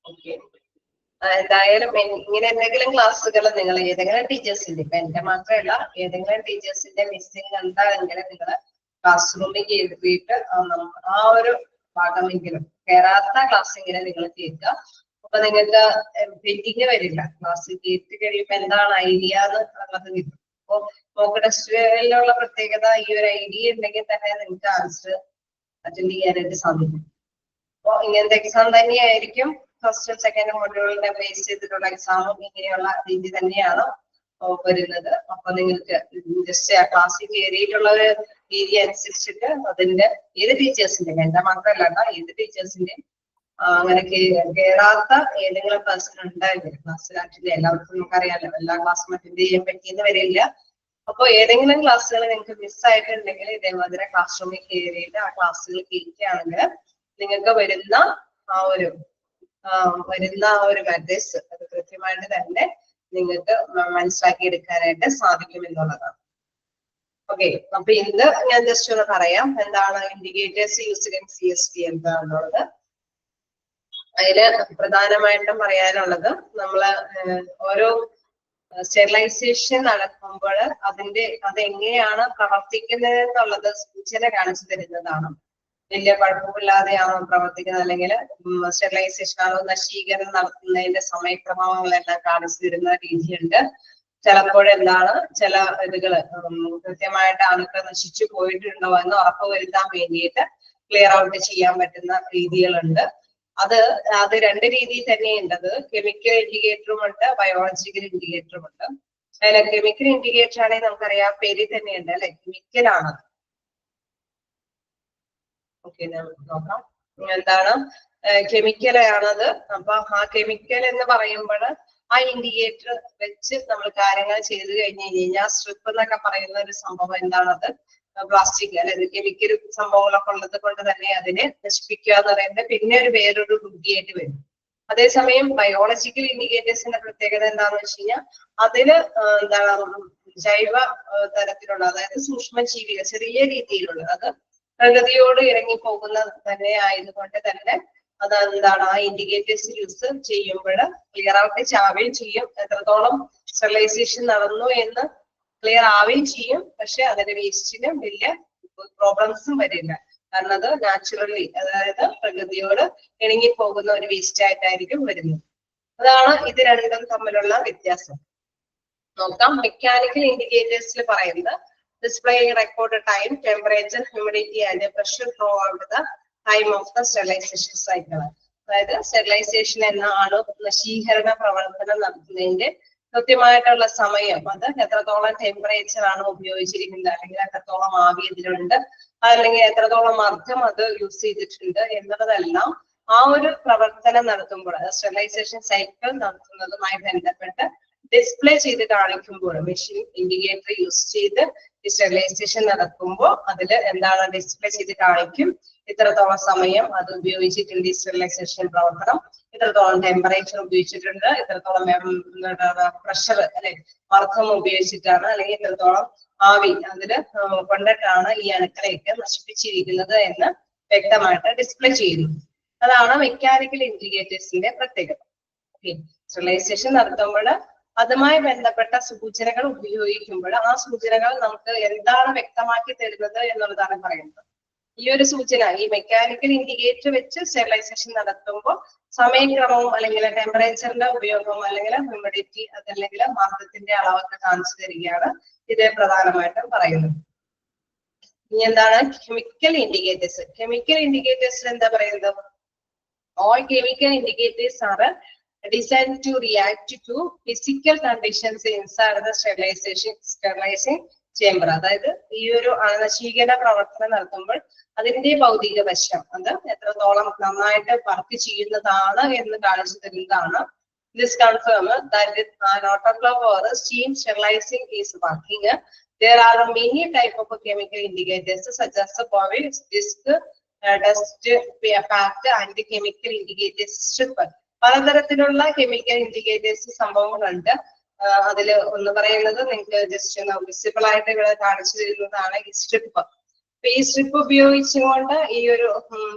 ഓക്കെ, എന്തായാലും ഇങ്ങനെ എന്തെങ്കിലും ക്ലാസ്സുകൾ നിങ്ങൾ ഏതെങ്കിലും ടീച്ചേഴ്സിന്റെ, ഇപ്പൊ എന്റെ മാത്രമല്ല ഏതെങ്കിലും ടീച്ചേഴ്സിന്റെ മിസ്സിംഗ് എന്താണെങ്കിലും നിങ്ങൾ ക്ലാസ് റൂമിൽ കയറിയിട്ട് ആ ഒരു ഭാഗമെങ്കിലും കയറാത്ത ക്ലാസ്സെങ്കിലും നിങ്ങൾ കേൾക്കുക. അപ്പൊ നിങ്ങൾക്ക് പെൻഡിങ് വരില്ല. ക്ലാസ് കേട്ട് കഴിയുമ്പോൾ എന്താണ് ഐഡിയ എന്നുള്ളത് കിട്ടും. അപ്പൊ മോക്ക് ടെസ്റ്റിലുള്ള പ്രത്യേകത ഈ ഒരു ഐഡിയ ഉണ്ടെങ്കിൽ തന്നെ നിങ്ങൾക്ക് ആൻസർ അറ്റൻഡ് ചെയ്യാനായിട്ട് സാധിക്കും. അപ്പൊ ഇങ്ങനത്തെ എക്സാം തന്നെയായിരിക്കും ഫസ്റ്റ് സെക്കൻഡ് മൊഡ്യൂളിനെ ബേസ് ചെയ്തിട്ടുള്ള എക്സാമും ഇങ്ങനെയുള്ള രീതി തന്നെയാണ് വരുന്നത്. അപ്പൊ നിങ്ങൾക്ക് ജസ്റ്റ് ആ ക്ലാസ്സിൽ കയറിയിട്ടുള്ള ഒരു രീതി അനുസരിച്ചിട്ട് അതിന്റെ ഏത് ടീച്ചേഴ്സിന്റെ, എന്റെ മാത്രമല്ല ഏത് ടീച്ചേഴ്സിന്റെ അങ്ങനെ കയറാത്ത ഏതെങ്കിലും പേഴ്സൺ ഉണ്ടായിരുന്നു ക്ലാസ്സിലാക്കില്ല. എല്ലാവർക്കും നമുക്കറിയാലോ എല്ലാ ക്ലാസ്സും അറ്റൻഡ് ചെയ്യാൻ പറ്റിയെന്ന് വരില്ല. അപ്പൊ ഏതെങ്കിലും ക്ലാസ്സുകൾ നിങ്ങൾക്ക് മിസ്സായിട്ടുണ്ടെങ്കിൽ ഇതേമാതിരി ക്ലാസ് റൂമിൽ കയറിയിട്ട് ആ ക്ലാസ്സുകൾ കേൾക്കുകയാണെങ്കിൽ നിങ്ങൾക്ക് വരുന്ന ആ ഒരു മെത്തേഡ്സ് അത് കൃത്യമായിട്ട് തന്നെ നിങ്ങൾക്ക് മനസ്സിലാക്കി എടുക്കാനായിട്ട് സാധിക്കും എന്നുള്ളതാണ്. ഓക്കെ, അപ്പൊ ഇന്ന് ഞാൻ ജസ്റ്റ് ഒന്ന് പറയാം എന്താണ് ഇൻഡിക്കേറ്റേഴ്സ് യൂസ്ഡ് ഇൻ CSV എന്താണെന്നുള്ളത്. അതില് പ്രധാനമായിട്ടും പറയാനുള്ളത് നമ്മള് ഓരോ സ്റ്റെറിലൈസേഷൻ നടക്കുമ്പോൾ അതെങ്ങനെയാണ് പ്രവർത്തിക്കുന്നത് എന്നുള്ളത് സൂചന കാണിച്ചു തരുന്നതാണ്. വലിയ കുഴപ്പമില്ലാതെയാണോ പ്രവർത്തിക്കുന്നത്, അല്ലെങ്കിൽ സ്റ്റെറിലൈസേഷൻ ആണോ, നശീകരണം നടത്തുന്നതിന്റെ സമയക്രമങ്ങളെല്ലാം കാണിച്ചു തരുന്ന രീതിയുണ്ട്. ചിലപ്പോഴെന്താണ് ചില ഇതുകള് കൃത്യമായിട്ട് അണുക്കൾ നശിച്ചു പോയിട്ടുണ്ടോ എന്ന് ഉറപ്പുവരുത്താൻ വേണ്ടിയിട്ട് ക്ലിയർ ഔട്ട് ചെയ്യാൻ പറ്റുന്ന രീതികളുണ്ട്. അത് രണ്ട് രീതിയിൽ തന്നെയുണ്ട്. അത് കെമിക്കൽ ഇൻഡിക്കേറ്ററും ഉണ്ട്, ബയോളജിക്കൽ ഇൻഡിക്കേറ്ററും ഉണ്ട്. അതിലെ കെമിക്കൽ ഇൻഡിക്കേറ്റർ ആണെങ്കിൽ നമുക്കറിയാം പേരിൽ തന്നെയുണ്ട് അല്ലെ, കെമിക്കൽ ആണ്. ഓക്കെ, നോക്കാം എന്താണ് കെമിക്കൽ ആണത്. അപ്പൊ ആ കെമിക്കൽ എന്ന് പറയുമ്പോൾ ആ ഇൻഡിക്കേറ്റർ വെച്ച് നമ്മൾ കാര്യങ്ങൾ ചെയ്ത് കഴിഞ്ഞ് കഴിഞ്ഞാൽ സ്ട്രിപ്പ് എന്നൊക്കെ പറയുന്ന ഒരു സംഭവം എന്താണത്, പ്ലാസ്റ്റിക് അതായത് കെമിക്കൽ സംഭവങ്ങളൊക്കെ ഉള്ളത് കൊണ്ട് തന്നെ അതിനെ നശിപ്പിക്കുക എന്ന് പറയുന്നത് പിന്നെ വേറൊരു ബുദ്ധിയായിട്ട് വരും. അതേസമയം ബയോളജിക്കൽ ഇൻഡിക്കേറ്റേഴ്സിന്റെ പ്രത്യേകത എന്താണെന്ന് വെച്ച് കഴിഞ്ഞാൽ അതില് എന്താണ് ജൈവ തരത്തിലുള്ള, അതായത് സൂക്ഷ്മജീവികൾ ചെറിയ രീതിയിലുള്ള, അത് പ്രകൃതിയോട് ഇറങ്ങിപ്പോകുന്ന തന്നെ ആയതുകൊണ്ട് തന്നെ അതെന്താണ് ആ ഇൻഡിക്കേറ്റേഴ്സ് യൂസ് ചെയ്യുമ്പോൾ ക്ലിയർ ഔട്ട് ആവുകയും ചെയ്യും. എത്രത്തോളം സ്റ്റെറിലൈസേഷൻ നടന്നു എന്ന് ക്ലിയർ ആവുകയും ചെയ്യും. പക്ഷെ അതിന്റെ വേസ്റ്റിനും വലിയ പ്രോബ്ലംസും വരില്ല. കാരണം അത് നാച്ചുറലി, അതായത് പ്രകൃതിയോട് ഇണങ്ങിപ്പോകുന്ന ഒരു വേസ്റ്റ് ആയിട്ടായിരിക്കും വരുന്നത്. അതാണ് ഇത് രണ്ടും തമ്മിലുള്ള വ്യത്യാസം. നോക്കാം. മെക്കാനിക്കൽ ഇൻഡിക്കേറ്റേഴ്സിൽ പറയുന്നത് displaying recorded time, temperature, humidity and pressure throughout the time of the sterilization cycle. അതായത് സ്റ്റെറിലൈസേഷൻ എന്ന നശീകരണ പ്രവർത്തനം നടത്തുന്നതിന്റെ കൃത്യമായിട്ടുള്ള സമയം, അത് എത്രത്തോളം ടെമ്പറേച്ചർ ആണ് ഉപയോഗിച്ചിരിക്കുന്നത്, അല്ലെങ്കിൽ എത്രത്തോളം ആവി ഇതിലുണ്ട്, അല്ലെങ്കിൽ എത്രത്തോളം മർദ്ദം അത് യൂസ് ചെയ്തിട്ടുണ്ട് എന്നുള്ളതെല്ലാം ആ ഒരു പ്രവർത്തനം നടത്തുമ്പോൾ, സ്റ്റെറിലൈസേഷൻ സൈക്കിൾ നടത്തുന്നതുമായി ബന്ധപ്പെട്ട് ഡിസ്പ്ലേ ചെയ്ത് കാണിക്കുമ്പോൾ, മെഷീൻ ഇൻഡിക്കേറ്റർ യൂസ് ചെയ്ത് സ്റ്റെറിലൈസേഷൻ നടക്കുമ്പോൾ അതിൽ എന്താണ് ഡിസ്പ്ലേ ചെയ്ത് കാണിക്കും. ഇത്രത്തോളം സമയം അത് ഉപയോഗിച്ചിട്ടുണ്ട് ഈ സ്റ്റെറിലൈസേഷൻ പ്രവർത്തനം, ഇത്രത്തോളം ടെമ്പറേച്ചർ ഉപയോഗിച്ചിട്ടുണ്ട്, ഇത്രത്തോളം പ്രഷർ അല്ലെ മർദ്ദം ഉപയോഗിച്ചിട്ടാണ്, അല്ലെങ്കിൽ ഇത്രത്തോളം ആവി അതില് കൊണ്ടിട്ടാണ് ഈ അണുക്കളെയൊക്കെ നശിപ്പിച്ചിരിക്കുന്നത് എന്ന് വ്യക്തമായിട്ട് ഡിസ്പ്ലേ ചെയ്യുന്നു. അതാണ് മെക്കാനിക്കൽ ഇൻഡിക്കേറ്റേഴ്സിന്റെ പ്രത്യേകത. സ്റ്റെറിലൈസേഷൻ നടത്തുമ്പോൾ അതുമായി ബന്ധപ്പെട്ട സൂചനകൾ ഉപയോഗിക്കുമ്പോൾ ആ സൂചനകൾ നമുക്ക് എന്താണ് വ്യക്തമാക്കി തരുന്നത് എന്നുള്ളതാണ് പറയുന്നത്. ഈ ഒരു സൂചന, ഈ മെക്കാനിക്കൽ ഇൻഡിക്കേറ്റർ വെച്ച് സ്റ്റെറിലൈസേഷൻ നടത്തുമ്പോൾ സമയക്രമവും അല്ലെങ്കിൽ ടെമ്പറേച്ചറിന്റെ ഉപയോഗവും അല്ലെങ്കിൽ ഹ്യൂമിഡിറ്റി അതല്ലെങ്കിൽ മർദ്ദത്തിന്റെ അളവൊക്കെ കാണിച്ചു തരികയാണ് ഇത് പ്രധാനമായിട്ടും പറയുന്നത്. ഇനി എന്താണ് കെമിക്കൽ ഇൻഡിക്കേറ്റേഴ്സ്? കെമിക്കൽ ഇൻഡിക്കേറ്റേഴ്സ് എന്താ പറയുന്നത്? All chemical indicators are designed to react to physical conditions inside the sterilizing chamber. അതായത് ഈ ഒരു നശീകരണ പ്രവർത്തനം നടത്തുമ്പോൾ അതിന്റെ ഭൗതിക വശം അത് എത്രത്തോളം നന്നായിട്ട് വർക്ക് ചെയ്യുന്നതാണ് എന്ന് കാണിച്ചു തരുന്നതാണ്. This confirms that an autoclave or steam sterilizing is working. There are many types of chemical indicators such as the coil, disc, dust, pack and chemical indicators strip. പലതരത്തിലുള്ള കെമിക്കൽ ഇൻഡിക്കേറ്റേഴ്സ് സംഭവങ്ങളുണ്ട്. അതിൽ ഒന്ന് പറയുന്നത് നിങ്ങൾക്ക് ജസ്റ്റ് വിസിബിൾ ആയിട്ട് ഇവിടെ കാണിച്ചു തരുന്നതാണ് ഈ സ്ട്രിപ്പ്. അപ്പൊ ഈ സ്ട്രിപ്പ് ഉപയോഗിച്ചുകൊണ്ട് ഈ ഒരു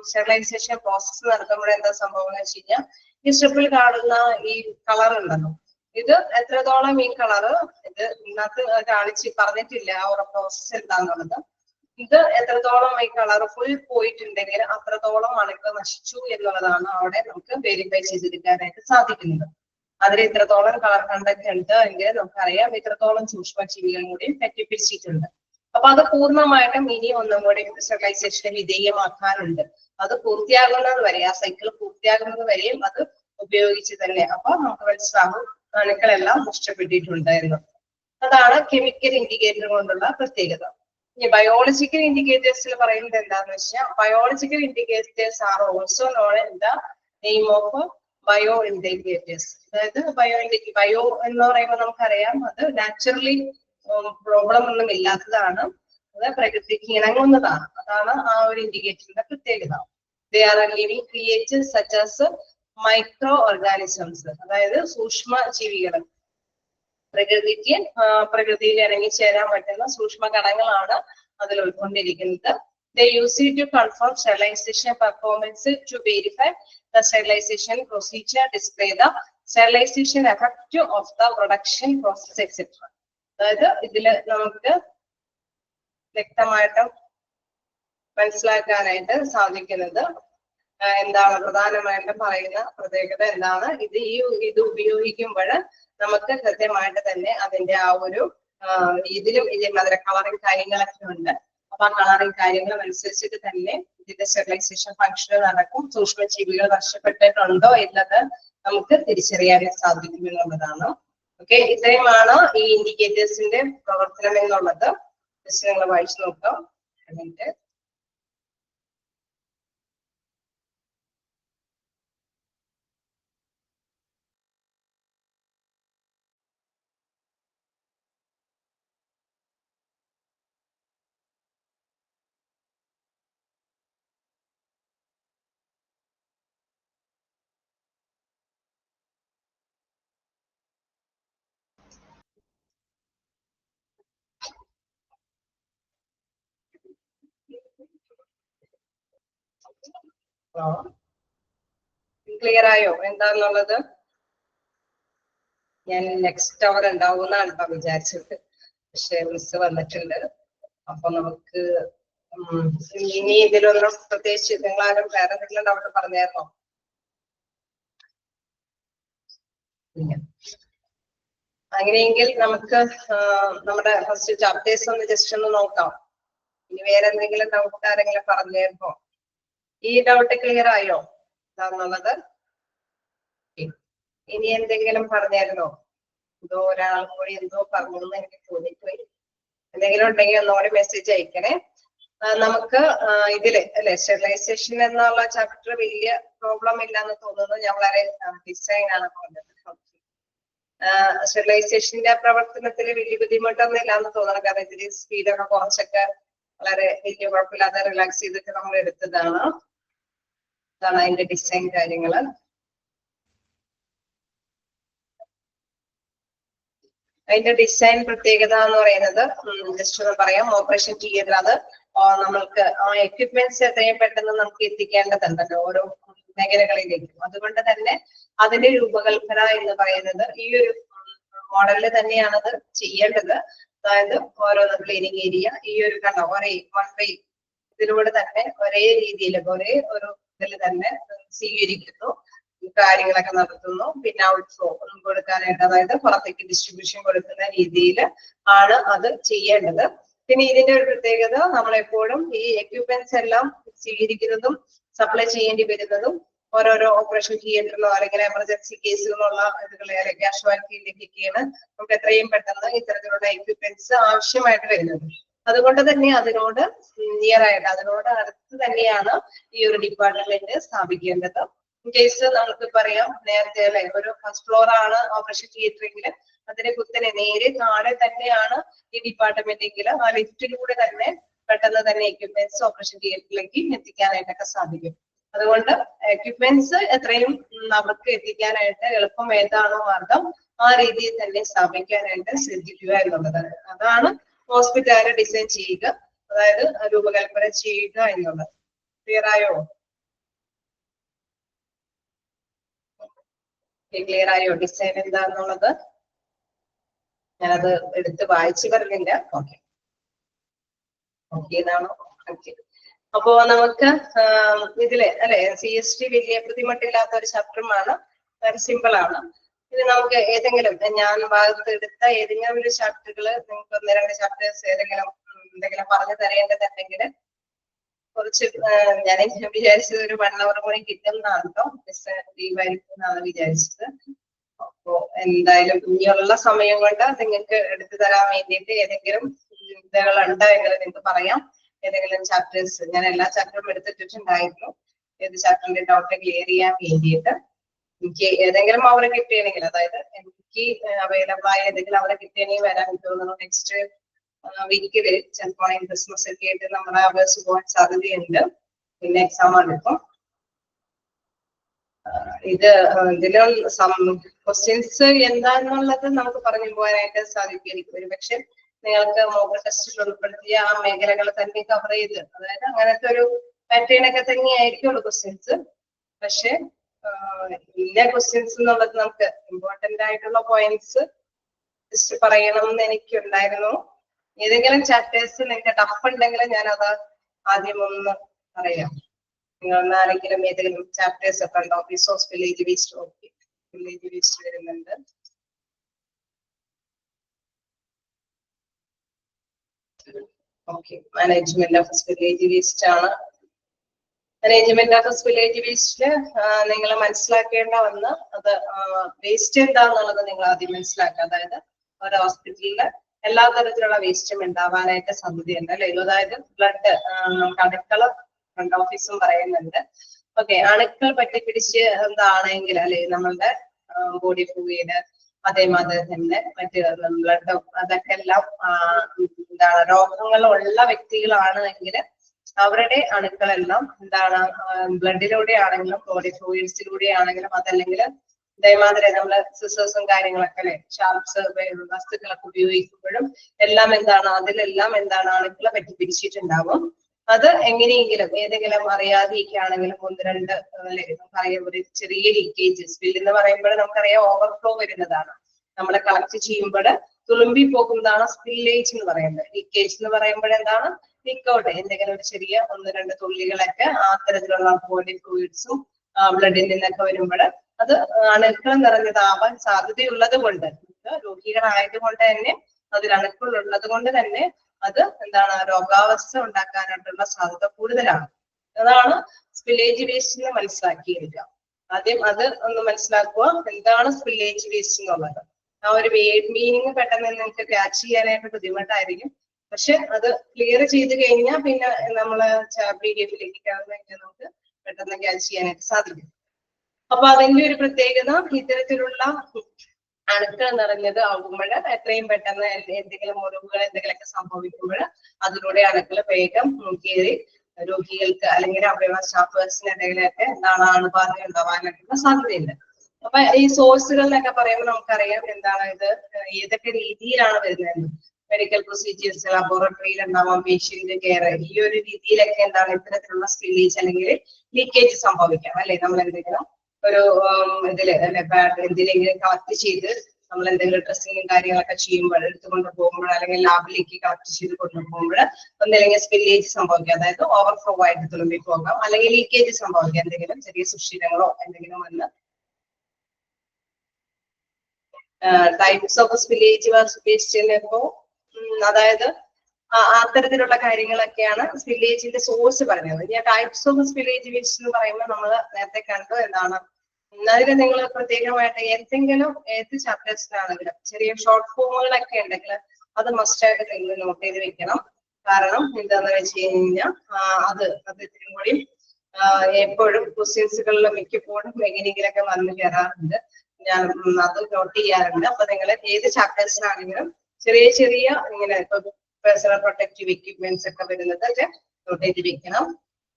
സ്റ്റെറിലൈസേഷൻ പ്രോസസ് നടത്തുമ്പോൾ എന്താ സംഭവം എന്ന് വെച്ച് കഴിഞ്ഞാൽ, ഈ സ്ട്രിപ്പിൽ കാണുന്ന ഈ കളർ ഉണ്ടല്ലോ, ഇത് എത്രത്തോളം ഈ കളറ് ഇത് ഇന്നത്തെ പറഞ്ഞിട്ടില്ല ആ ഒരു പ്രോസസ് എന്താന്നുള്ളത്. ഇത് എത്രത്തോളം ഈ കളർ ഫുൾ പോയിട്ടുണ്ടെങ്കിൽ അത്രത്തോളം അണുക്കൾ നശിച്ചു എന്നുള്ളതാണ് അവിടെ നമുക്ക് വെരിഫൈ ചെയ്തെടുക്കാനായിട്ട് സാധിക്കുന്നത്. അതിൽ ഇത്രത്തോളം കളർ കണ്ടന്റ് ഉണ്ട് എങ്കിൽ നമുക്കറിയാം ഇത്രത്തോളം സൂക്ഷ്മജീവികൾ കൂടി പറ്റിപ്പിടിച്ചിട്ടുണ്ട്. അപ്പൊ അത് പൂർണ്ണമായിട്ടും ഇനി ഒന്നും കൂടി സ്റ്റെറിലൈസേഷന് വിധേയമാക്കാനുണ്ട്. അത് പൂർത്തിയാകുന്നത് വരെ, ആ സൈക്കിൾ പൂർത്തിയാകുന്നത് വരെയും അത് ഉപയോഗിച്ച് തന്നെ. അപ്പൊ നമുക്ക് മനസ്സിലാകും അണുക്കളെല്ലാം നഷ്ടപ്പെട്ടിട്ടുണ്ട് എന്ന്. അതാണ് കെമിക്കൽ ഇൻഡിക്കേറ്റർ കൊണ്ടുള്ള പ്രത്യേകത. ഈ ബയോളജിക്കൽ ഇൻഡിക്കേറ്റേഴ്സിൽ പറയുന്നത് എന്താണെന്ന് വെച്ചാൽ, biological indicators are also known in the name of bio indicators. അതായത് ബയോ എന്ന് പറയുമ്പോൾ നമുക്കറിയാം അത് നാച്ചുറലി പ്രോബ്ലം ഒന്നും ഇല്ലാത്തതാണ്, അത് പ്രകൃതിക്ക് ഇണങ്ങുന്നതാണ്. അതാണ് ആ ഒരു ഇൻഡിക്കേറ്ററിന്റെ പ്രത്യേകത. They are living creatures such as micro organisms, അതായത് സൂക്ഷ്മ ജീവികൾ, പ്രകൃതിയിൽ ഇറങ്ങിച്ചേരാൻ പറ്റുന്ന സൂക്ഷ്മ ഘടകങ്ങളാണ് അതിൽ ഉൾക്കൊണ്ടിരിക്കുന്നത്. They use it to confirm sterilization performance, to verify the sterilization procedure, display the sterilization effect of the production process, etc. അതായത് ഇതില് നമുക്ക് വ്യക്തമായിട്ടും മനസ്സിലാക്കാനായിട്ട് സാധിക്കുന്നത് എന്താണ്, പ്രധാനമായിട്ടും പറയുന്ന പ്രത്യേകത എന്താണ്, ഇത് ഉപയോഗിക്കുമ്പോൾ നമുക്ക് കൃത്യമായിട്ട് തന്നെ അതിന്റെ ആ ഒരു ഇതിലും അതിന്റെ കളറിങ് കാര്യങ്ങളൊക്കെ ഉണ്ട്. അപ്പൊ ആ കളറിങ് കാര്യങ്ങൾ അനുസരിച്ചിട്ട് തന്നെ ഇതിന്റെ സ്റ്റെറിലൈസേഷൻ ഫംഗ്ഷൻ നടക്കും. സൂക്ഷ്മജീവികൾ നഷ്ടപ്പെട്ടിട്ടുണ്ടോ എന്നത് നമുക്ക് തിരിച്ചറിയാൻ സാധിക്കും എന്നുള്ളതാണ്. ഓക്കെ, ഇത്രയുമാണ് ഈ ഇൻഡിക്കേറ്റേഴ്സിന്റെ പ്രവർത്തനം എന്നുള്ളത്. ജസ്റ്റ് നിങ്ങൾ വായിച്ചു നോക്കാം. എന്നിട്ട് ക്ലിയർ ആയോ എന്താന്നുള്ളത്? ഞാൻ നെക്സ്റ്റ് അവർ ഉണ്ടാവുമെന്നാണ് ഇപ്പൊ വിചാരിച്ചത്, പക്ഷെ മിസ് വന്നിട്ടുണ്ട്. അപ്പൊ നമുക്ക് ഇനി ഇതിലൊന്നും പ്രത്യേകിച്ച് നിങ്ങളാരും വേറെ എന്തെങ്കിലും ഡൗട്ട് പറഞ്ഞായിരുന്നോ? അങ്ങനെയെങ്കിൽ നമുക്ക് നമ്മുടെ ഫസ്റ്റ് ചാപ്റ്റേഴ്സ് ഒന്ന് ജസ്റ്റ് ഒന്ന് നോക്കാം. ഇനി വേറെ എന്തെങ്കിലും ഡൗട്ട് ആരെങ്കിലും പറഞ്ഞായിരുന്നോ? ഈ ഡൗട്ട് ക്ലിയർ ആയോ എന്താന്നുള്ളത്? ഇനി എന്തെങ്കിലും പറഞ്ഞായിരുന്നോ? എന്തോ ഒരാൾ കൂടി എന്തോ പറഞ്ഞു എന്ന് എനിക്ക് തോന്നിപ്പോയി. എന്തെങ്കിലും ഉണ്ടെങ്കിൽ ഒന്നുകൂടി മെസ്സേജ് അയക്കണേ. നമുക്ക് ഇതില് അല്ലെ സ്റ്റെറിലൈസേഷൻ എന്നുള്ള ചാപ്റ്റർ വലിയ പ്രോബ്ലം ഇല്ലാന്ന് തോന്നുന്നു. ഞാൻ വളരെ ഡിസൈൻ ആണ് പറഞ്ഞത്. സ്റ്റെറിലൈസേഷന്റെ പ്രവർത്തനത്തിൽ വലിയ ബുദ്ധിമുട്ടൊന്നും ഇല്ലാന്ന് തോന്നണം. കാരണം ഇതിൽ സ്പീഡൊക്കെ കുറച്ചൊക്കെ വളരെ വലിയ കുഴപ്പമില്ലാതെ റിലാക്സ് ചെയ്തിട്ട് നമ്മൾ എടുത്തതാണ്. ഇതാണ് അതിന്റെ ഡിസൈൻ കാര്യങ്ങള്. അതിന്റെ ഡിസൈൻ പ്രത്യേകത എന്ന് പറയുന്നത് ജസ്റ്റ് ഒന്ന് പറയാം. ഓപ്പറേഷൻ തിയേറ്റർ, അത് നമ്മൾക്ക് ആ എക്യുപ്മെന്റ്സ് എത്രയും പെട്ടെന്ന് നമുക്ക് എത്തിക്കേണ്ടതുണ്ടല്ലോ ഓരോ മേഖലകളിലേക്കും. അതുകൊണ്ട് തന്നെ അതിന്റെ രൂപകൽപ്പന എന്ന് പറയുന്നത് ഈ ഒരു മോഡലിൽ തന്നെയാണ് അത് ചെയ്യേണ്ടത്. അതായത് ഓരോന്ന് ക്ലീനിങ് ഏരിയ ഈ ഒരു കണ്ടോ ഒരേ ഇതിലൂടെ തന്നെ ഒരേ രീതിയിൽ ഒരേ ഒരു ഇതിൽ തന്നെ സ്വീകരിക്കുന്നു, കാര്യങ്ങളൊക്കെ നടത്തുന്നു. പിന്നെ ഔട്ട് ഫ്ലോ കൊടുക്കാനായിട്ട്, അതായത് പുറത്തേക്ക് ഡിസ്ട്രിബ്യൂഷൻ കൊടുക്കുന്ന രീതിയിൽ ആണ് അത് ചെയ്യേണ്ടത്. പിന്നെ ഇതിന്റെ ഒരു പ്രത്യേകത, നമ്മളെപ്പോഴും ഈ എക്യുപ്മെന്റ്സ് എല്ലാം സ്വീകരിക്കുന്നതും സപ്ലൈ ചെയ്യേണ്ടി വരുന്നതും ഓരോരോ ഓപ്പറേഷൻ തിയേറ്ററിലോ അല്ലെങ്കിൽ എമർജൻസി കേസുകളുള്ള ഇതുകളെ കാഷ്വാലിറ്റിയിലേക്കൊക്കെയാണ് നമുക്ക് എത്രയും പെട്ടെന്ന് ഇത്തരത്തിലുള്ള എക്യുപ്മെന്റ്സ് ആവശ്യമായിട്ട് വരുന്നത്. അതുകൊണ്ട് തന്നെ അതിനോട് നിയർ ആയിട്ട്, അതിനോട് അടുത്ത് തന്നെയാണ് ഈ ഒരു ഡിപ്പാർട്ട്മെന്റ് സ്ഥാപിക്കേണ്ടത്. ഇൻ കേസ് നമുക്ക് പറയാം നേരത്തെ അല്ലെ ഒരു ഫസ്റ്റ് ഫ്ലോർ ആണ് ഓപ്പറേഷൻ തിയേറ്ററെങ്കിൽ അതിന് കുത്തനെ നേരെ താഴെ തന്നെയാണ് ഈ ഡിപ്പാർട്ട്മെന്റ് എങ്കിൽ ആ ലിഫ്റ്റിലൂടെ തന്നെ പെട്ടെന്ന് തന്നെ എക്യുപ്മെന്റ്സ് ഓപ്പറേഷൻ തിയേറ്ററിലേക്ക് എത്തിക്കാനായിട്ടൊക്കെ സാധിക്കും. അതുകൊണ്ട് എക്യുപ്മെന്റ്സ് എത്രയും അവർക്ക് എത്തിക്കാനായിട്ട് എളുപ്പം ഏതാണോ മാർഗം ആ രീതിയിൽ തന്നെ സ്ഥാപിക്കാനായിട്ട് ശ്രദ്ധിക്കുക എന്നുള്ളതാണ്. അതാണ് ഹോസ്പിറ്റാല് ഡിസൈൻ ചെയ്യുക, അതായത് രൂപകൽപ്പന ചെയ്യുക എന്നുള്ളത്. ക്ലിയർ ആയോ? ക്ലിയർ ആയോ ഡിസൈൻ എന്താന്നുള്ളത്? ഞാനത് എടുത്ത് വായിച്ചു പറഞ്ഞില്ല. ഓക്കെ ഓക്കെ ഇതാണോ? ഓക്കെ. അപ്പോ നമുക്ക് ഇതില് അല്ലെ CST വലിയ ബുദ്ധിമുട്ടില്ലാത്ത ഒരു ചാപ്റ്ററുമാണ്, വളരെ സിമ്പിൾ ആണ്. ഇത് നമുക്ക് ഏതെങ്കിലും ഞാൻ ഭാഗത്ത് എടുത്ത ഏതെങ്കിലും ഒരു ചാപ്റ്ററുകള് നിങ്ങൾക്ക് ഒന്ന് രണ്ട് ചാപ്റ്റേഴ്സ് എന്തെങ്കിലും പറഞ്ഞു തരേണ്ടതുണ്ടെങ്കിൽ കുറച്ച് ഞാൻ വിചാരിച്ചത് ഒരു 1 hour കൂടി കിട്ടുന്നതാണ് കേട്ടോ. ലീവായിരിക്കും എന്നാണ് വിചാരിച്ചത്. അപ്പോ എന്തായാലും ഇനിയുള്ള സമയം കൊണ്ട് നിങ്ങൾക്ക് എടുത്തു തരാൻ വേണ്ടിയിട്ട് ഏതെങ്കിലും ഇതുകൾ ഉണ്ടെങ്കിൽ നിങ്ങൾക്ക് പറയാം. ഏതെങ്കിലും ചാപ്റ്റേഴ്സ്, ഞാൻ എല്ലാ ചാപ്റ്ററും എടുത്തിട്ടുണ്ടായിരുന്നു. ഏത് ചാപ്റ്ററിന്റെ ഡൗട്ട് ക്ലിയർ ചെയ്യാൻ വേണ്ടിയിട്ട് എനിക്ക് ഏതെങ്കിലും അവരെ കിട്ടിയണെങ്കിൽ, അതായത് എനിക്ക് അവൈലബിൾ ആയ ഏതെങ്കിലും അവരെ കിട്ടിയണെങ്കിൽ വരാൻ തോന്നുന്നു. നെക്സ്റ്റ് വീക്കില് ചിലപ്പോൾ ക്രിസ്മസ് ഒക്കെ ആയിട്ട് നമ്മുടെ അവേഴ്സ് പോകാൻ സാധ്യതയുണ്ട്. പിന്നെ എക്സാം ആണ് ഇപ്പം. ഇതിലും ക്വസ്റ്റ്യൻസ് എന്താന്നുള്ളത് നമുക്ക് പറഞ്ഞു പോകാനായിട്ട് സാധിക്കും. ഒരു പക്ഷെ നിങ്ങൾക്ക് മോഡൽ ടെസ്റ്റിൽ ഉൾപ്പെടുത്തിയ ആ മേഖലകൾ തന്നെ കവർ ചെയ്ത്, അതായത് അങ്ങനത്തെ ഒരു പാറ്റേൺ ഒക്കെ തന്നെയായിരിക്കുള്ളൂ ക്വസ്റ്റ്യൻസ്. പക്ഷെ ഇന്ന ക്വസ്റ്റ്യൻസ് എന്നുള്ളത് നമുക്ക് ഇമ്പോർട്ടന്റ് ആയിട്ടുള്ള പോയിന്റ്സ് ജസ്റ്റ് പറയണം എന്ന് എനിക്കുണ്ടായിരുന്നു. ഏതെങ്കിലും ചാപ്റ്റേഴ്സ് നിങ്ങൾക്ക് ടഫ് ഉണ്ടെങ്കിൽ ഞാനത് ആദ്യം ഒന്ന് പറയാം. നിങ്ങൾ ആരെങ്കിലും ഏതെങ്കിലും ചാപ്റ്റേഴ്സ് ഒക്കെ ഉണ്ടോ? Resource village waste, okay, village waste വരുന്നുണ്ട്. Okay, management of village waste ആണ്. മാനേജ്മെന്റ് ഓഫ് വില്ലേജ് വേസ്റ്റില് നിങ്ങൾ മനസ്സിലാക്കേണ്ട ഒന്ന്, അത് വേസ്റ്റ് എന്താന്നുള്ളത് നിങ്ങൾ ആദ്യം മനസ്സിലാക്കുക. അതായത് ഒരു ഹോസ്പിറ്റലില് എല്ലാ തരത്തിലുള്ള വേസ്റ്റും ഉണ്ടാവാനായിട്ട് സാധ്യതയുണ്ട് അല്ലെ. അതായത് ബ്ലഡ്, അണുക്കള് ഫ്രണ്ട് ഓഫീസും പറയുന്നുണ്ട്. ഓക്കെ, അണുക്കൾ പറ്റിപ്പിടിച്ച് എന്താണെങ്കിൽ അല്ലെ നമ്മളുടെ ബോഡി ഫ്ലൂയിഡ്, അതേമാതിരി തന്നെ മറ്റ് ബ്ലഡ്, അതൊക്കെ എല്ലാം എന്താണ് രോഗങ്ങളുള്ള വ്യക്തികളാണ് എങ്കിൽ അവരുടെ അണുക്കളെല്ലാം എന്താണ് ബ്ലഡിലൂടെ ആണെങ്കിലും ബോഡി ഫ്ലൂയിഡ്സിലൂടെ ആണെങ്കിലും, അതല്ലെങ്കിൽ ഇതേമാതിരി നമ്മള് സിസേഴ്സും കാര്യങ്ങളൊക്കെ അല്ലെ, ഷാർപ്സ് വസ്തുക്കളൊക്കെ ഉപയോഗിക്കുമ്പോഴും എല്ലാം എന്താണ് അതിലെല്ലാം എന്താണ് അണുക്കളെ പറ്റി പിടിച്ചിട്ടുണ്ടാവും. അത് എങ്ങനെയെങ്കിലും ഏതെങ്കിലും അറിയാതെയൊക്കെയാണെങ്കിലും ഒന്ന് രണ്ട് അല്ലെ നമുക്കറിയാം ഒരു ചെറിയ ലീക്കേജ്, സ്പിൽ എന്ന് പറയുമ്പോൾ നമുക്കറിയാം ഓവർഫ്ലോ വരുന്നതാണ്. നമ്മളെ കളക്ട് ചെയ്യുമ്പോൾ തുളുമ്പി പോകുന്നതാണ് സ്പില്ലേജ് എന്ന് പറയുന്നത്. ലീക്കേജ് എന്ന് പറയുമ്പോൾ എന്താണ് ലീക്കൗട്ട്, എന്തെങ്കിലും ഒരു ചെറിയ ഒന്ന് രണ്ട് തുള്ളികളൊക്കെ അത്തരത്തിലുള്ള ബോഡി ഫ്ലൂയിഡ്സും ബ്ലഡിൽ നിന്നൊക്കെ വരുമ്പോൾ അത് അണുക്കൾ നിറഞ്ഞതാവാൻ സാധ്യതയുള്ളത് കൊണ്ട്, രോഗികളായതുകൊണ്ട് തന്നെ അതിൽ അണുക്കൾ ഉള്ളത് കൊണ്ട് തന്നെ അത് എന്താണ് രോഗാവസ്ഥ ഉണ്ടാക്കാനായിട്ടുള്ള സാധ്യത കൂടുതലാണ്. അതാണ് സ്പില്ലേജ് വേസ്റ്റ് എന്ന് മനസ്സിലാക്കിയിരിക്കുക. ആദ്യം അത് ഒന്ന് മനസ്സിലാക്കുക, എന്താണ് സ്പില്ലേജ് വേസ്റ്റ് എന്നുള്ളത്. ആ ഒരു മീനിങ് പെട്ടെന്ന് നിങ്ങൾക്ക് ക്യാച്ച് ചെയ്യാനായിട്ട് ബുദ്ധിമുട്ടായിരിക്കും. പക്ഷെ അത് ക്ലിയർ ചെയ്ത് കഴിഞ്ഞാൽ പിന്നെ നമ്മള് PDF-ലേക്ക് നമുക്ക് പെട്ടെന്ന് ക്യാച്ച് ചെയ്യാനായിട്ട് സാധിക്കും. അപ്പൊ അതിന്റെ ഒരു പ്രത്യേകത, ഇത്തരത്തിലുള്ള അണുക്കൾ നിറഞ്ഞത് ആകുമ്പോൾ എത്രയും പെട്ടെന്ന് എന്തെങ്കിലും മുറിവുകൾ എന്തെങ്കിലുമൊക്കെ സംഭവിക്കുമ്പോൾ അതിലൂടെ അണുക്കൾ വേഗം കയറി രോഗികൾക്ക് അല്ലെങ്കിൽ അവിടെയുള്ള സ്റ്റാഫേഴ്സിന് ഇടയിലൊക്കെ എന്താണ് അണുബാധ ഉണ്ടാവാനായിട്ടുള്ള സാധ്യതയുണ്ട്. അപ്പൊ ഈ സോഴ്സുകളിലൊക്കെ പറയുമ്പോൾ നമുക്കറിയാം എന്താണ് ഇത് ഏതൊക്കെ രീതിയിലാണ് വരുന്നത്. മെഡിക്കൽ പ്രൊസീജിയേഴ്സ്, ലബോറട്ടറിയിൽ ഉണ്ടാവാം, പേഷ്യന്റ് കെയർ, ഈ ഒരു രീതിയിലൊക്കെ എന്താണ് ഇത്തരത്തിലുള്ള സ്പില്ലേജ് അല്ലെങ്കിൽ ലീക്കേജ് സംഭവിക്കാം അല്ലെ. നമ്മൾ എന്തെങ്കിലും ഒരു ഇതില് എന്തിലെങ്കിലും കളക്ട് ചെയ്ത് നമ്മൾ എന്തെങ്കിലും ടെസ്റ്റിങ്ങും കാര്യങ്ങളൊക്കെ ചെയ്യുമ്പോൾ എടുത്തുകൊണ്ട് പോകുമ്പോൾ അല്ലെങ്കിൽ ലാബിലേക്ക് കളക്ട് ചെയ്ത് കൊണ്ടുപോകുമ്പോൾ ഒന്നല്ലെങ്കിൽ സ്പില്ലേജ് സംഭവിക്കാം, അതായത് ഓവർഫ്ലോ ആയിട്ട് തുളുമ്പി പോകാം, അല്ലെങ്കിൽ ലീക്കേജ് സംഭവിക്കാം, എന്തെങ്കിലും ചെറിയ സുഷിരങ്ങളോ എന്തെങ്കിലും വന്ന്. ടൈപ്സ് ഓഫ് സ്പില്ലേജ് വേസ്റ്റിന്റെ ഇപ്പോ അതായത് അത്തരത്തിലുള്ള കാര്യങ്ങളൊക്കെയാണ് സ്പില്ലേജിന്റെ സോഴ്സ് പറഞ്ഞത്. ഇനി ടൈപ്സ് ഓഫ് സ്പില്ലേജ് വേസ്റ്റ് എന്ന് പറയുമ്പോൾ നമ്മൾ നേരത്തെ കണ്ടു എന്താണ്. അതിൽ നിങ്ങൾ പ്രത്യേകമായിട്ട് ഏതെങ്കിലും ഏത് ചാപ്റ്റേഴ്സിനാണെങ്കിലും ചെറിയ ഷോർട്ട് ഫോമുകളൊക്കെ ഉണ്ടെങ്കിൽ അത് മസ്റ്റായിട്ട് നിങ്ങൾ നോട്ട് ചെയ്ത് വെക്കണം. കാരണം എന്താന്ന് വെച്ച് കഴിഞ്ഞാൽ അത് ഇത്തിരി കൂടി എപ്പോഴും ക്വസ്റ്റ്യൻസുകളിൽ മിക്കപ്പോഴും എങ്ങനെയെങ്കിലൊക്കെ വന്നു കയറാറുണ്ട്. ഞാൻ അത് നോട്ട് ചെയ്യാറുണ്ട്. അപ്പൊ നിങ്ങൾ ഏത് ചാപ്റ്റേഴ്സിനാണെങ്കിലും ചെറിയ ചെറിയ ഇങ്ങനെ ഇപ്പൊ പേഴ്സണൽ പ്രൊട്ടക്റ്റീവ് എക്യുപ്മെന്റ്സ് ഒക്കെ വരുന്നത് ഒക്കെ നോട്ട് ചെയ്ത് വെക്കണം.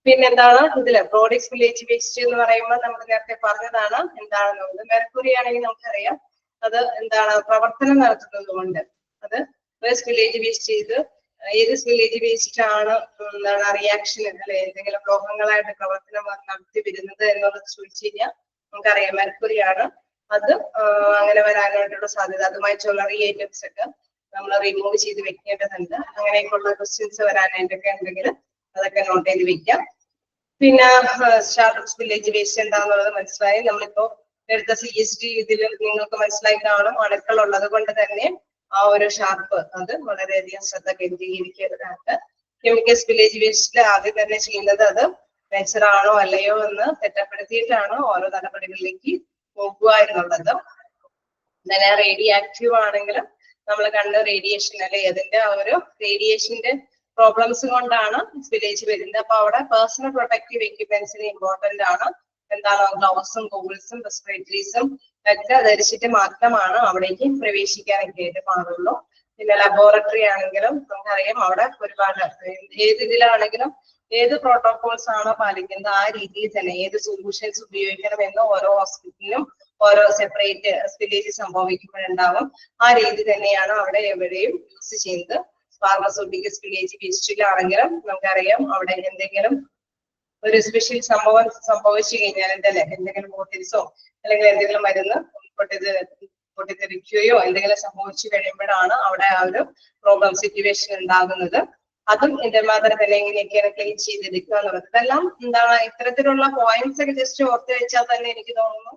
പിന്നെന്താണ് ഇതില് പ്രോഡക്റ്റ് വില്ലേജ് വേസ്റ്റ് എന്ന് പറയുമ്പോൾ നമ്മൾ നേരത്തെ പറഞ്ഞതാണ് എന്താണെന്നുള്ളത്. മെർക്കുറി ആണെങ്കിൽ നമുക്കറിയാം അത് എന്താണ് പ്രവർത്തനം നടത്തുന്നത് കൊണ്ട് അത് വില്ലേജ് വേസ്റ്റ് ചെയ്ത് ഏത് വില്ലേജ് വേസ്റ്റ് ആണ് എന്താണ് റിയാക്ഷൻ അല്ലെ എന്തെങ്കിലും ലോഹങ്ങളായിട്ട് പ്രവർത്തനം നടത്തി വരുന്നത് എന്നുള്ളത് ചോദിച്ചു കഴിഞ്ഞാൽ നമുക്കറിയാം മെർക്കുറി ആണ്. അത് അങ്ങനെ വരാനായിട്ടുള്ള സാധ്യത, അതുമായിട്ടുള്ള റിയേറ്റീവ്സ് ഒക്കെ നമ്മൾ റിമൂവ് ചെയ്ത് വെക്കേണ്ടതുണ്ട്. അങ്ങനെയൊക്കെയുള്ള ക്വസ്റ്റ്യൻസ് വരാനായിട്ടൊക്കെ ഉണ്ടെങ്കിൽ അതൊക്കെ നോട്ട് ചെയ്ത് വെക്കാം. പിന്നെ സ്റ്റാർട്ടപ്സ് വില്ലേജ് വേസ്റ്റ് എന്താണെന്നുള്ളത് മനസ്സിലായി. നമ്മളിപ്പോ എടുത്ത CST ഇതിൽ നിങ്ങൾക്ക് മനസ്സിലായി കാണും. അണുക്കൾ ഉള്ളത് കൊണ്ട് തന്നെ ആ ഒരു ഷാർപ്പ് അത് വളരെയധികം ശ്രദ്ധ കേന്ദ്രീകരിക്കേണ്ടതുണ്ട്. കെമിക്കൽസ് വില്ലേജ് വേസ്റ്റിൽ ആദ്യം തന്നെ ചെയ്യുന്നത് അത് നേച്ചർ ആണോ അല്ലയോ എന്ന് തിട്ടപ്പെടുത്തിയിട്ടാണ് ഓരോ നടപടികളിലേക്ക് പോകുക എന്നുള്ളത്. അങ്ങനെ റേഡിയോ ആക്റ്റീവ് ആണെങ്കിലും നമ്മൾ കണ്ട റേഡിയേഷൻ അല്ലെ അതിന്റെ ആ ഒരു റേഡിയേഷന്റെ പ്രോബ്ലംസ് കൊണ്ടാണ് വില്ലേജ് വരുന്നത്. അപ്പൊ അവിടെ പേഴ്സണൽ പ്രൊട്ടക്റ്റീവ് എക്യുപ്മെന്റ്സിന് ഇമ്പോർട്ടന്റ് ആണ്. എന്താണ് ഗ്ലൗസും ഗോഗിൾസും റെസ്പിറേറ്ററീസും ഒക്കെ ധരിച്ചിട്ട് മാത്രമാണ് അവിടേക്ക് പ്രവേശിക്കാനൊക്കെ ആയിട്ട് പാടുള്ളൂ. പിന്നെ ലബോറട്ടറി ആണെങ്കിലും നമുക്കറിയാം അവിടെ ഒരുപാട് ഏത് ഇതിലാണെങ്കിലും ഏത് പ്രോട്ടോകോൾസ് ആണോ പാലിക്കുന്നത് ആ രീതിയിൽ തന്നെ ഏത് സൊല്യൂഷൻസ് ഉപയോഗിക്കണമെന്ന് ഓരോ ഹോസ്പിറ്റലിലും ഓരോ സെപ്പറേറ്റ് സ്പില്ലേജ് സംഭവിക്കുമ്പോഴുണ്ടാവും. ആ രീതി തന്നെയാണ് അവിടെ എവിടെയും യൂസ് ചെയ്യുന്നത്. ഫാർമസ്യൂട്ടിക്കൽ സ്പില്ലേജ് വേസ്റ്റിലാണെങ്കിലും നമുക്കറിയാം അവിടെ എന്തെങ്കിലും ഒരു സ്പെഷ്യൽ സംഭവം സംഭവിച്ചു കഴിഞ്ഞാൽ എന്തെങ്കിലും ബോട്ടിൽസോ അല്ലെങ്കിൽ എന്തെങ്കിലും മരുന്ന് പൊട്ടിത്തെറിക്കുകയോ എന്തെങ്കിലും സംഭവിച്ചു കഴിയുമ്പോഴാണ് അവിടെ ആ ഒരു പ്രോബ്ലം സിറ്റുവേഷൻ ഉണ്ടാകുന്നത്. അതും ഇന്റർമാതർ തന്നെ എങ്ങനെയൊക്കെയാണ് ക്ലീൻ ചെയ്തെടുക്കുക എന്നുള്ളത്. ഇതെല്ലാം എന്താണ് ഇത്തരത്തിലുള്ള പോയിന്റ്സ് ഒക്കെ ജസ്റ്റ് ഓർത്ത് വെച്ചാൽ തന്നെ എനിക്ക് തോന്നുന്നു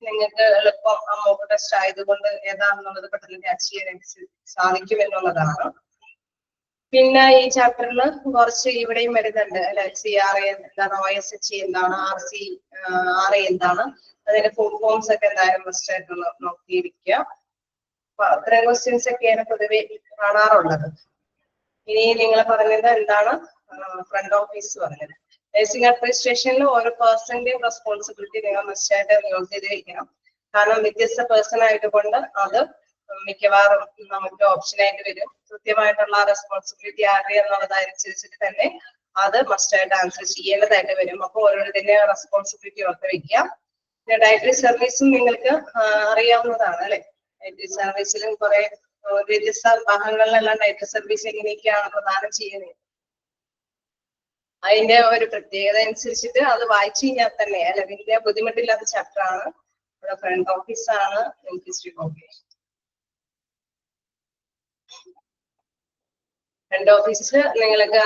നിങ്ങൾക്ക് എളുപ്പം മോക്ക് ടെസ്റ്റ് ആയതുകൊണ്ട് ഏതാണെന്നുള്ളത് പെട്ടെന്ന് ക്യാച്ച് ചെയ്യാനായിട്ട് സാധിക്കും എന്നുള്ളതാണ്. പിന്നെ ഈ ചാപ്റ്ററിൽ കുറച്ച് ഇവിടെയും വരുന്നുണ്ട് അല്ലെ. CRA എന്താണ്, OSH എന്താണ്, RA എന്താണ്, അതിന്റെ ഫുൾ ഫോംസ് ഒക്കെ എന്തായാലും മസ്റ്റ് ആയിട്ടൊന്ന് നോക്കിയിരിക്കുക. അപ്പൊ അത്രയും ക്വസ്റ്റ്യൻസ് ഒക്കെയാണ് പൊതുവെ കാണാറുള്ളത്. ഇനി നിങ്ങൾ പറഞ്ഞത് എന്താണ് ഫ്രണ്ട് ഓഫീസ് പറഞ്ഞത്. നഴ്സിംഗ് അഡ്മിനിസ്ട്രേഷനിൽ ഓരോ പേഴ്സന്റെയും റെസ്പോൺസിബിലിറ്റി നിങ്ങൾ മസ്റ്റ് ആയിട്ട് നോട്ട് ചെയ്ത് വെക്കണം. കാരണം വ്യത്യസ്ത പേഴ്സൺ ആയതുകൊണ്ട് അത് മിക്കവാറും നമുക്ക് ഓപ്ഷൻ ആയിട്ട് വരും. കൃത്യമായിട്ടുള്ള റെസ്പോൺസിബിലിറ്റി ആരുടെ എന്നുള്ളതനുസരിച്ചിട്ട് തന്നെ അത് മസ്റ്റ് ആയിട്ട് ആൻസർ ചെയ്യേണ്ടതായിട്ട് വരും. അപ്പൊ ഓരോരുത്തരുടെ റെസ്പോൺസിബിലിറ്റി ഓർത്ത് വെക്കാം. പിന്നെ ഡയറ്ററി സർവീസും നിങ്ങൾക്ക് അറിയാവുന്നതാണ് അല്ലെ. ഡയറ്ററി സർവീസിലും കുറെ വ്യത്യസ്ത ഭാഗങ്ങളിലെല്ലാം ഡയറ്ററി സർവീസ് എങ്ങനെയൊക്കെയാണ് പ്രദാനം ചെയ്യുന്നത് അതിന്റെ ഒരു പ്രത്യേകത അനുസരിച്ചിട്ട് അത് വായിച്ചു കഴിഞ്ഞാൽ തന്നെ അല്ലെ വലിയ ബുദ്ധിമുട്ടില്ലാത്ത ചാപ്റ്റർ ആണ്. ഇവിടെ ഫ്രണ്ട് ഓഫീസ് ആണ്, ഹിസ്റ്ററി ഓഫീസ്. ഫ്രണ്ട് ഓഫീസിൽ നിങ്ങൾക്ക്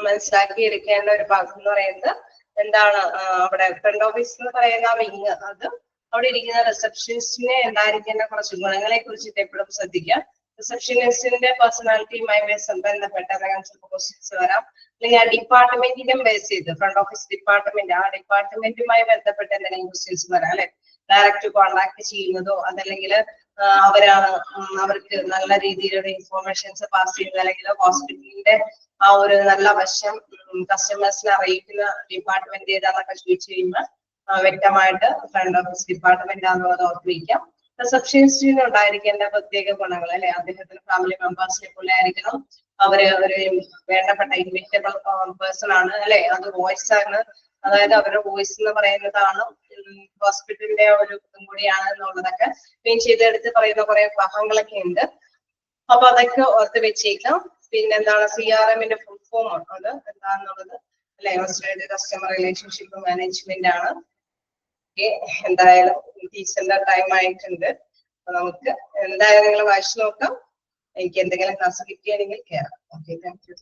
മനസ്സിലാക്കി എടുക്കേണ്ട ഒരു ഭാഗം എന്ന് പറയുന്നത് എന്താണ്, അവിടെ ഫ്രണ്ട് ഓഫീസ് എന്ന് പറയുന്ന വിങ്, അത് അവിടെ ഇരിക്കുന്ന റിസപ്ഷനിസ്റ്റിനെ ഉണ്ടായിരിക്കേണ്ട കുറച്ച് ഗുണങ്ങളെ കുറിച്ചിട്ട് എപ്പോഴും ശ്രദ്ധിക്കുക. റിസപ്ഷനിസ്റ്റിന്റെ പേഴ്സണാലിറ്റിയുമായി ബന്ധപ്പെട്ട ക്വസ്റ്റ്യൻസ് വരാം. അല്ലെങ്കിൽ ആ ഡിപ്പാർട്ട്മെന്റിനും ബേസ് ചെയ്ത് ഫ്രണ്ട് ഓഫീസ് ഡിപ്പാർട്ട്മെന്റ് ആ ഡിപ്പാർട്ട്മെന്റുമായി ബന്ധപ്പെട്ട എന്തെങ്കിലും ക്വസ്റ്റ്യൻസ് വരാം അല്ലെ. ഡയറക്റ്റ് കോണ്ടാക്ട് ചെയ്യുന്നതോ അതല്ലെങ്കിൽ അവരാണ് അവർക്ക് നല്ല രീതിയിലുള്ള ഇൻഫോർമേഷൻസ് പാസ് ചെയ്യുന്നത്, അല്ലെങ്കിൽ ഹോസ്പിറ്റലിന്റെ ആ ഒരു നല്ല വശം കസ്റ്റമേഴ്സിനെ അറിയിക്കുന്ന ഡിപ്പാർട്ട്മെന്റ് ഏതാണെന്നൊക്കെ ചോദിച്ചു കഴിയുമ്പോൾ വ്യക്തമായിട്ട് ഫ്രണ്ട് ഓഫീസ് ഡിപ്പാർട്ട്മെന്റ് ആണെന്നുള്ളത് ഓർത്തിരിക്കാം. റിസപ്ഷനിസ്റ്റിന് ഉണ്ടായിരിക്കേണ്ട പ്രത്യേക ഗുണങ്ങൾ അല്ലെ. അദ്ദേഹത്തിന് ഫാമിലി മെമ്പേഴ്സിനെ പോലെ ആയിരിക്കണം. അവര് ഒരു വേണ്ടപ്പെട്ട ഇൻവിറ്റബിൾ പേഴ്സൺ ആണ് അല്ലെ. അത് വോയിസ് ആണ്, അതായത് അവരുടെ വോയിസ് എന്ന് പറയുന്നതാണ് ഹോസ്പിറ്റലിന്റെ ഒരു ഇതും കൂടിയാണ് എന്നുള്ളതൊക്കെ മെയിൻ ചെയ്തെടുത്ത് പറയുന്ന കുറെ ഭാഗങ്ങളൊക്കെ ഉണ്ട്. അപ്പൊ അതൊക്കെ ഓർത്ത് വെച്ചേക്കാം. പിന്നെന്താണ് CRMന്റെ ഫുൾ ഫോം അത് എന്താണെന്നുള്ളത് അല്ലെ. കസ്റ്റമർ റിലേഷൻഷിപ്പ് മാനേജ്മെന്റ് ആണ്. എന്തായാലും ടീച്ചറിന്റെ ടൈം ആയിട്ടുണ്ട്. അപ്പൊ നമുക്ക് എന്തായാലും നിങ്ങൾ വായിച്ചു നോക്കാം. എനിക്ക് എന്തെങ്കിലും ക്ലാസ് കിട്ടിയാണെങ്കിൽ കയറാം. Okay, thank you.